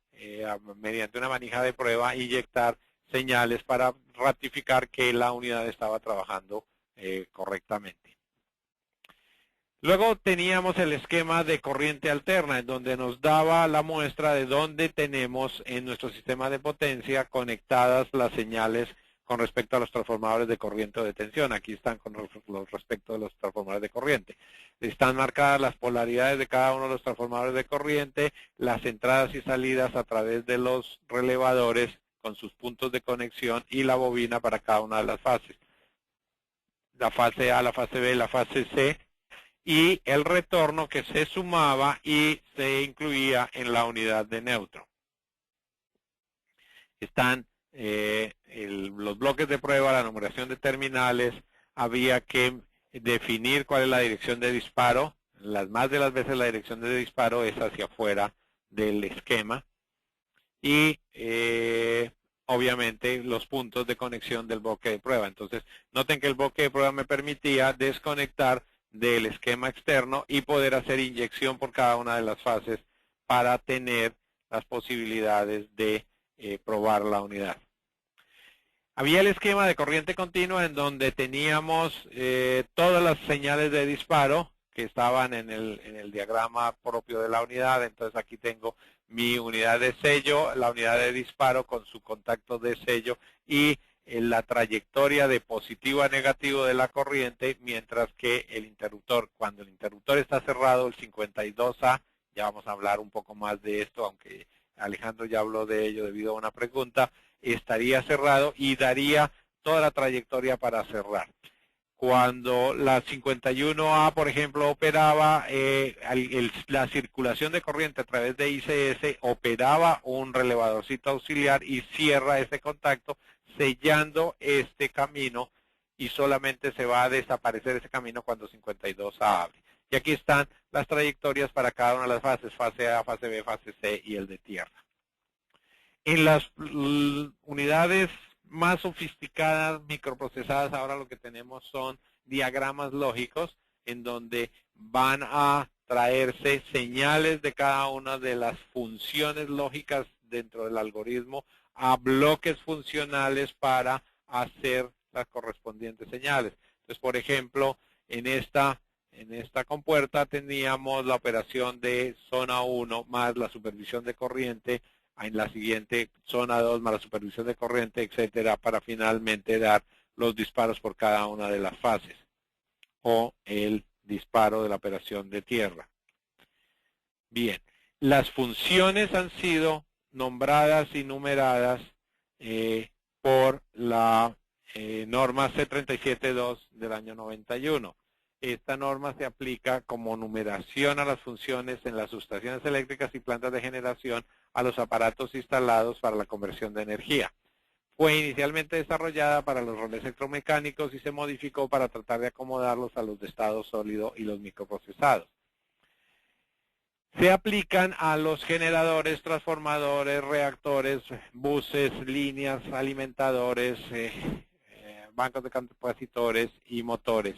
mediante una manija de prueba, inyectar señales para ratificar que la unidad estaba trabajando correctamente. Luego teníamos el esquema de corriente alterna, en donde nos daba la muestra de dónde tenemos en nuestro sistema de potencia conectadas las señales con respecto a los transformadores de corriente o de tensión. Aquí están con respecto a los transformadores de corriente. Están marcadas las polaridades de cada uno de los transformadores de corriente, las entradas y salidas a través de los relevadores con sus puntos de conexión y la bobina para cada una de las fases. La fase A, la fase B, la fase C. y el retorno que se sumaba y se incluía en la unidad de neutro. Están los bloques de prueba, la numeración de terminales, había que definir cuál es la dirección de disparo. Más de las veces la dirección de disparo es hacia afuera del esquema. Y obviamente los puntos de conexión del bloque de prueba. Entonces, noten que el bloque de prueba me permitía desconectar del esquema externo y poder hacer inyección por cada una de las fases para tener las posibilidades de probar la unidad. Había el esquema de corriente continua en donde teníamos todas las señales de disparo que estaban en el diagrama propio de la unidad. Entonces aquí tengo mi unidad de sello, la unidad de disparo con su contacto de sello y la trayectoria de positivo a negativo de la corriente, mientras que el interruptor, cuando el interruptor está cerrado, el 52A, ya vamos a hablar un poco más de esto, aunque Alejandro ya habló de ello debido a una pregunta, estaría cerrado y daría toda la trayectoria para cerrar. Cuando la 51A, por ejemplo, operaba, la circulación de corriente a través de ICS operaba un relevadorcito auxiliar y cierra ese contacto, sellando este camino, y solamente se va a desaparecer ese camino cuando 52A abre. Y aquí están las trayectorias para cada una de las fases, fase A, fase B, fase C y el de tierra. En las unidades más sofisticadas, microprocesadas, ahora lo que tenemos son diagramas lógicos en donde van a traerse señales de cada una de las funciones lógicas dentro del algoritmo a bloques funcionales para hacer las correspondientes señales. Entonces, por ejemplo, en esta compuerta teníamos la operación de zona 1 más la supervisión de corriente, en la siguiente zona 2 más la supervisión de corriente, etcétera, para finalmente dar los disparos por cada una de las fases o el disparo de la operación de tierra. Bien, las funciones han sido nombradas y numeradas por la norma C372 del año 91. Esta norma se aplica como numeración a las funciones en las subestaciones eléctricas y plantas de generación a los aparatos instalados para la conversión de energía. Fue inicialmente desarrollada para los roles electromecánicos y se modificó para tratar de acomodarlos a los de estado sólido y los microprocesados. Se aplican a los generadores, transformadores, reactores, buses, líneas, alimentadores, bancos de capacitores y motores.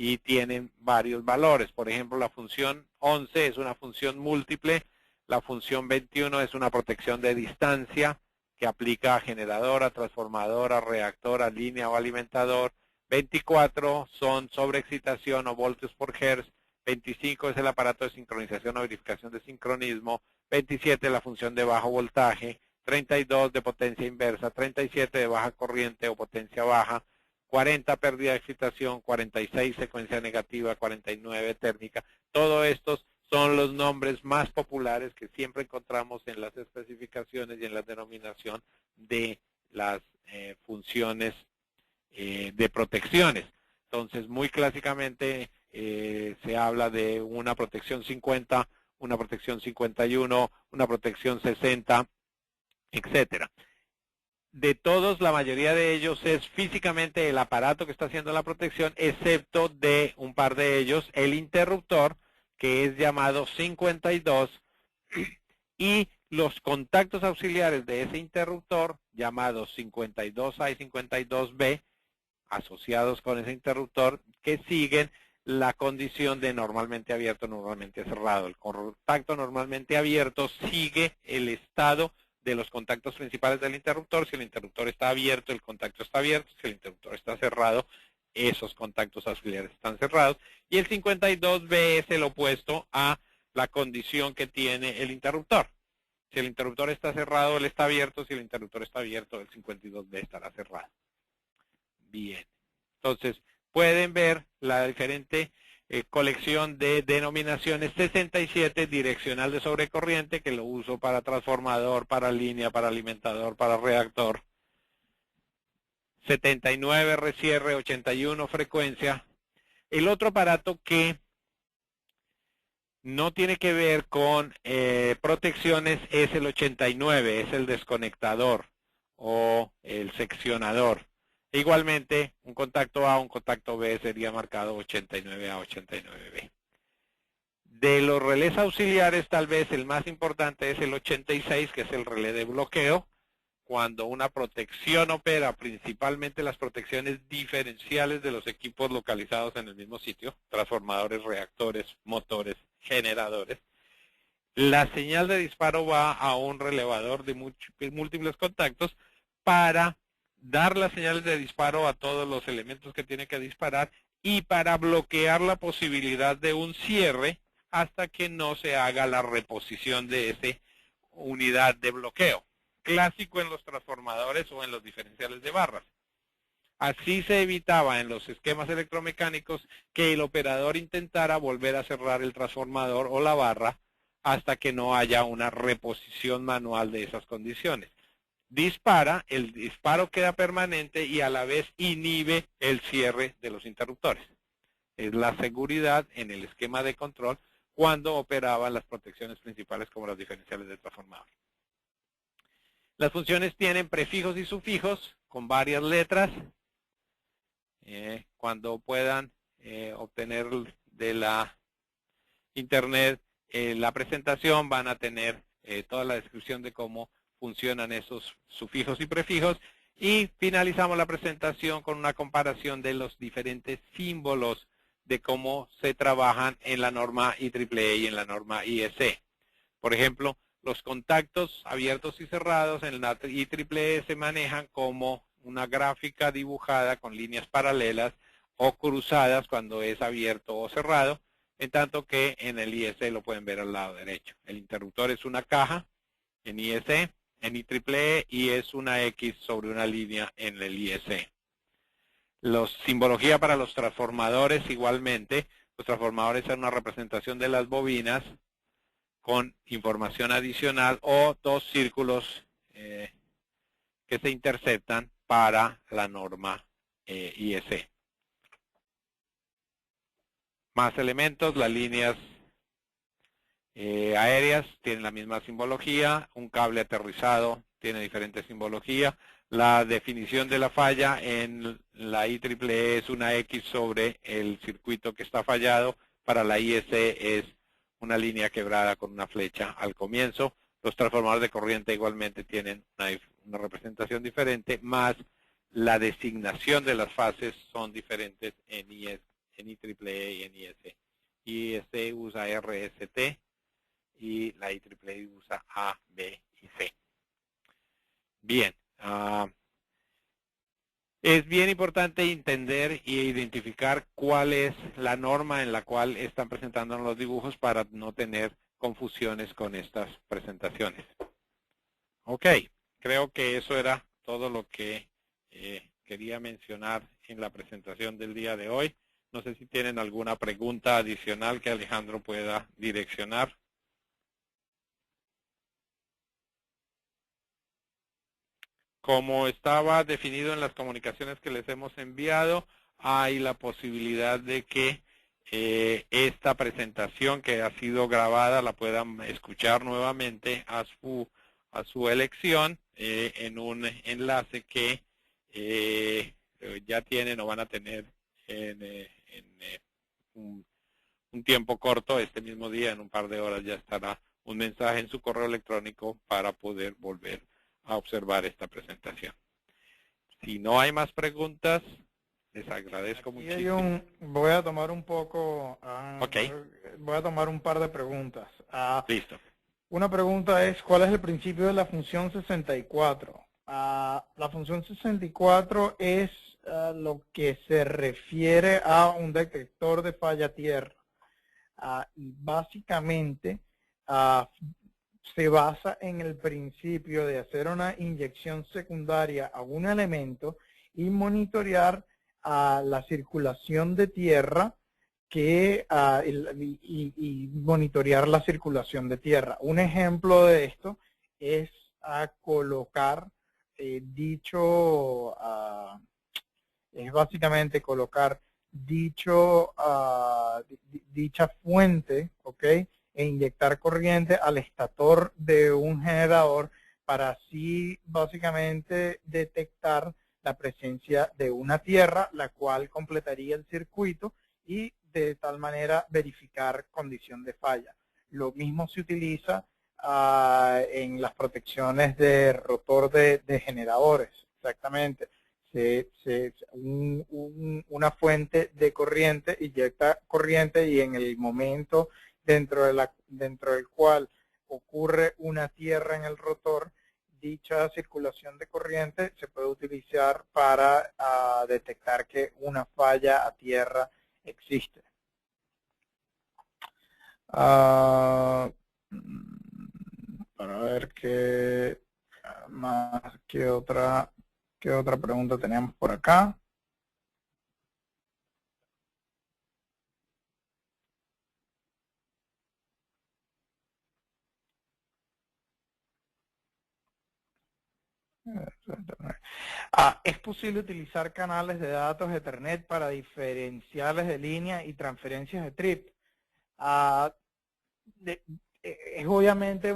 Y tienen varios valores. Por ejemplo, la función 11 es una función múltiple, la función 21 es una protección de distancia que aplica a generadora, transformadora, reactora, línea o alimentador. 24 son sobreexcitación o voltios por hertz. 25 es el aparato de sincronización o verificación de sincronismo. 27 la función de bajo voltaje. 32 de potencia inversa. 37 de baja corriente o potencia baja. 40 pérdida de excitación, 46 secuencia negativa, 49 térmica. Todos estos son los nombres más populares que siempre encontramos en las especificaciones y en la denominación de las funciones de protecciones. Entonces, muy clásicamente se habla de una protección 50, una protección 51, una protección 60, etcétera. De todos, la mayoría de ellos es físicamente el aparato que está haciendo la protección, excepto de un par de ellos, el interruptor, que es llamado 52, y los contactos auxiliares de ese interruptor, llamados 52A y 52B, asociados con ese interruptor, que siguen la condición de normalmente abierto, normalmente cerrado. El contacto normalmente abierto sigue el estado de los contactos principales del interruptor. Si el interruptor está abierto, el contacto está abierto. Si el interruptor está cerrado, esos contactos auxiliares están cerrados. Y el 52B es el opuesto a la condición que tiene el interruptor. Si el interruptor está cerrado, él está abierto. Si el interruptor está abierto, el 52B estará cerrado. Bien. Entonces, pueden ver la diferente colección de denominaciones. 67, direccional de sobrecorriente, que lo uso para transformador, para línea, para alimentador, para reactor. 79, recierre, 81, frecuencia. El otro aparato que no tiene que ver con protecciones, es el 89, es el desconectador o el seccionador. Igualmente, un contacto A, un contacto B sería marcado 89A, 89B. De los relés auxiliares, tal vez el más importante es el 86, que es el relé de bloqueo. Cuando una protección opera, principalmente las protecciones diferenciales de los equipos localizados en el mismo sitio, transformadores, reactores, motores, generadores, la señal de disparo va a un relevador de múltiples contactos para dar las señales de disparo a todos los elementos que tiene que disparar y para bloquear la posibilidad de un cierre hasta que no se haga la reposición de esa unidad de bloqueo. Clásico en los transformadores o en los diferenciales de barras. Así se evitaba en los esquemas electromecánicos que el operador intentara volver a cerrar el transformador o la barra hasta que no haya una reposición manual de esas condiciones. Dispara, el disparo queda permanente y a la vez inhibe el cierre de los interruptores. Es la seguridad en el esquema de control cuando operaban las protecciones principales como las diferenciales de transformador. Las funciones tienen prefijos y sufijos con varias letras. Cuando puedan obtener de la internet la presentación, van a tener toda la descripción de cómo funcionan esos sufijos y prefijos. Y finalizamos la presentación con una comparación de los diferentes símbolos de cómo se trabajan en la norma IEEE y en la norma IEC. Por ejemplo, los contactos abiertos y cerrados en la IEEE se manejan como una gráfica dibujada con líneas paralelas o cruzadas cuando es abierto o cerrado, en tanto que en el IEC lo pueden ver al lado derecho. El interruptor es una caja en IEC, en IEEE y es una X sobre una línea en el IEC. Simbología para los transformadores igualmente. Los transformadores son una representación de las bobinas con información adicional o dos círculos que se interceptan para la norma IEC. Más elementos, las líneas aéreas tienen la misma simbología, un cable aterrizado tiene diferente simbología, la definición de la falla en la IEEE es una X sobre el circuito que está fallado, para la IEC es una línea quebrada con una flecha al comienzo. Los transformadores de corriente igualmente tienen una representación diferente, más la designación de las fases son diferentes en IEC, en IEEE y en IEC. IEC usa RST y la IEEE usa A, B y C. Bien. Es bien importante entender e identificar cuál es la norma en la cual están presentando los dibujos para no tener confusiones con estas presentaciones. Ok, creo que eso era todo lo que quería mencionar en la presentación del día de hoy. No sé si tienen alguna pregunta adicional que Alejandro pueda direccionar. Como estaba definido en las comunicaciones que les hemos enviado, hay la posibilidad de que esta presentación que ha sido grabada la puedan escuchar nuevamente a su elección en un enlace que ya tienen o van a tener en un tiempo corto. Este mismo día, en un par de horas, ya estará un mensaje en su correo electrónico para poder volver a observar esta presentación. Si no hay más preguntas, les agradezco muchísimo. Voy a tomar un poco, Okay. Voy a tomar un par de preguntas. Listo. Una pregunta es, ¿cuál es el principio de la función 64? La función 64 es lo que se refiere a un detector de falla tierra. Y básicamente se basa en el principio de hacer una inyección secundaria a un elemento y monitorear la circulación de tierra y monitorear la circulación de tierra. Un ejemplo de esto es colocar es básicamente colocar dicha fuente, ¿ok? e inyectar corriente al estator de un generador para así básicamente detectar la presencia de una tierra, la cual completaría el circuito y de tal manera verificar condición de falla. Lo mismo se utiliza en las protecciones de rotor de generadores, exactamente. Una fuente de corriente inyecta corriente y en el momento dentro del cual ocurre una tierra en el rotor, dicha circulación de corriente se puede utilizar para detectar que una falla a tierra existe. Para ver qué más, qué otra pregunta tenemos por acá. ¿Es posible utilizar canales de datos Ethernet para diferenciales de línea y transferencias de trip? Es obviamente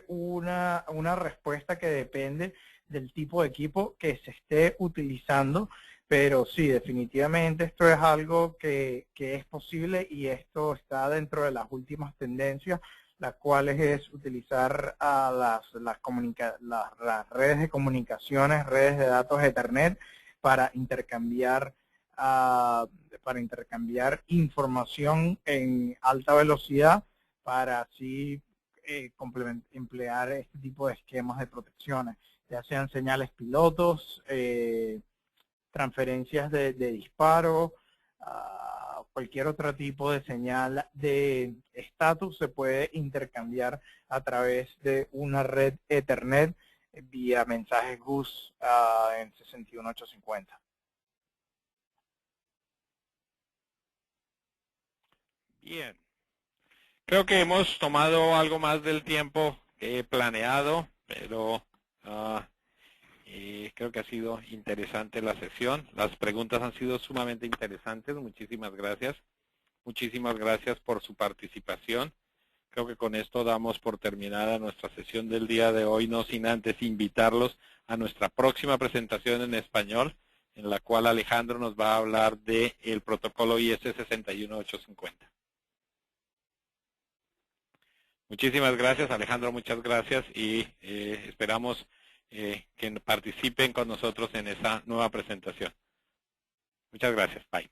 una respuesta que depende del tipo de equipo que se esté utilizando, pero sí, definitivamente esto es algo que es posible y esto está dentro de las últimas tendencias, las cuales es utilizar a las redes de comunicaciones, redes de datos Ethernet para intercambiar información en alta velocidad para así emplear este tipo de esquemas de protecciones, ya sean señales pilotos, transferencias de disparo, cualquier otro tipo de señal de estatus se puede intercambiar a través de una red Ethernet vía mensajes GUS en 61850. Bien. Creo que hemos tomado algo más del tiempo que he planeado, pero creo que ha sido interesante la sesión. Las preguntas han sido sumamente interesantes. Muchísimas gracias. Muchísimas gracias por su participación. Creo que con esto damos por terminada nuestra sesión del día de hoy, no sin antes invitarlos a nuestra próxima presentación en español, en la cual Alejandro nos va a hablar del protocolo IS 61850. Muchísimas gracias, Alejandro, muchas gracias y esperamos que participen con nosotros en esa nueva presentación. Muchas gracias. Bye.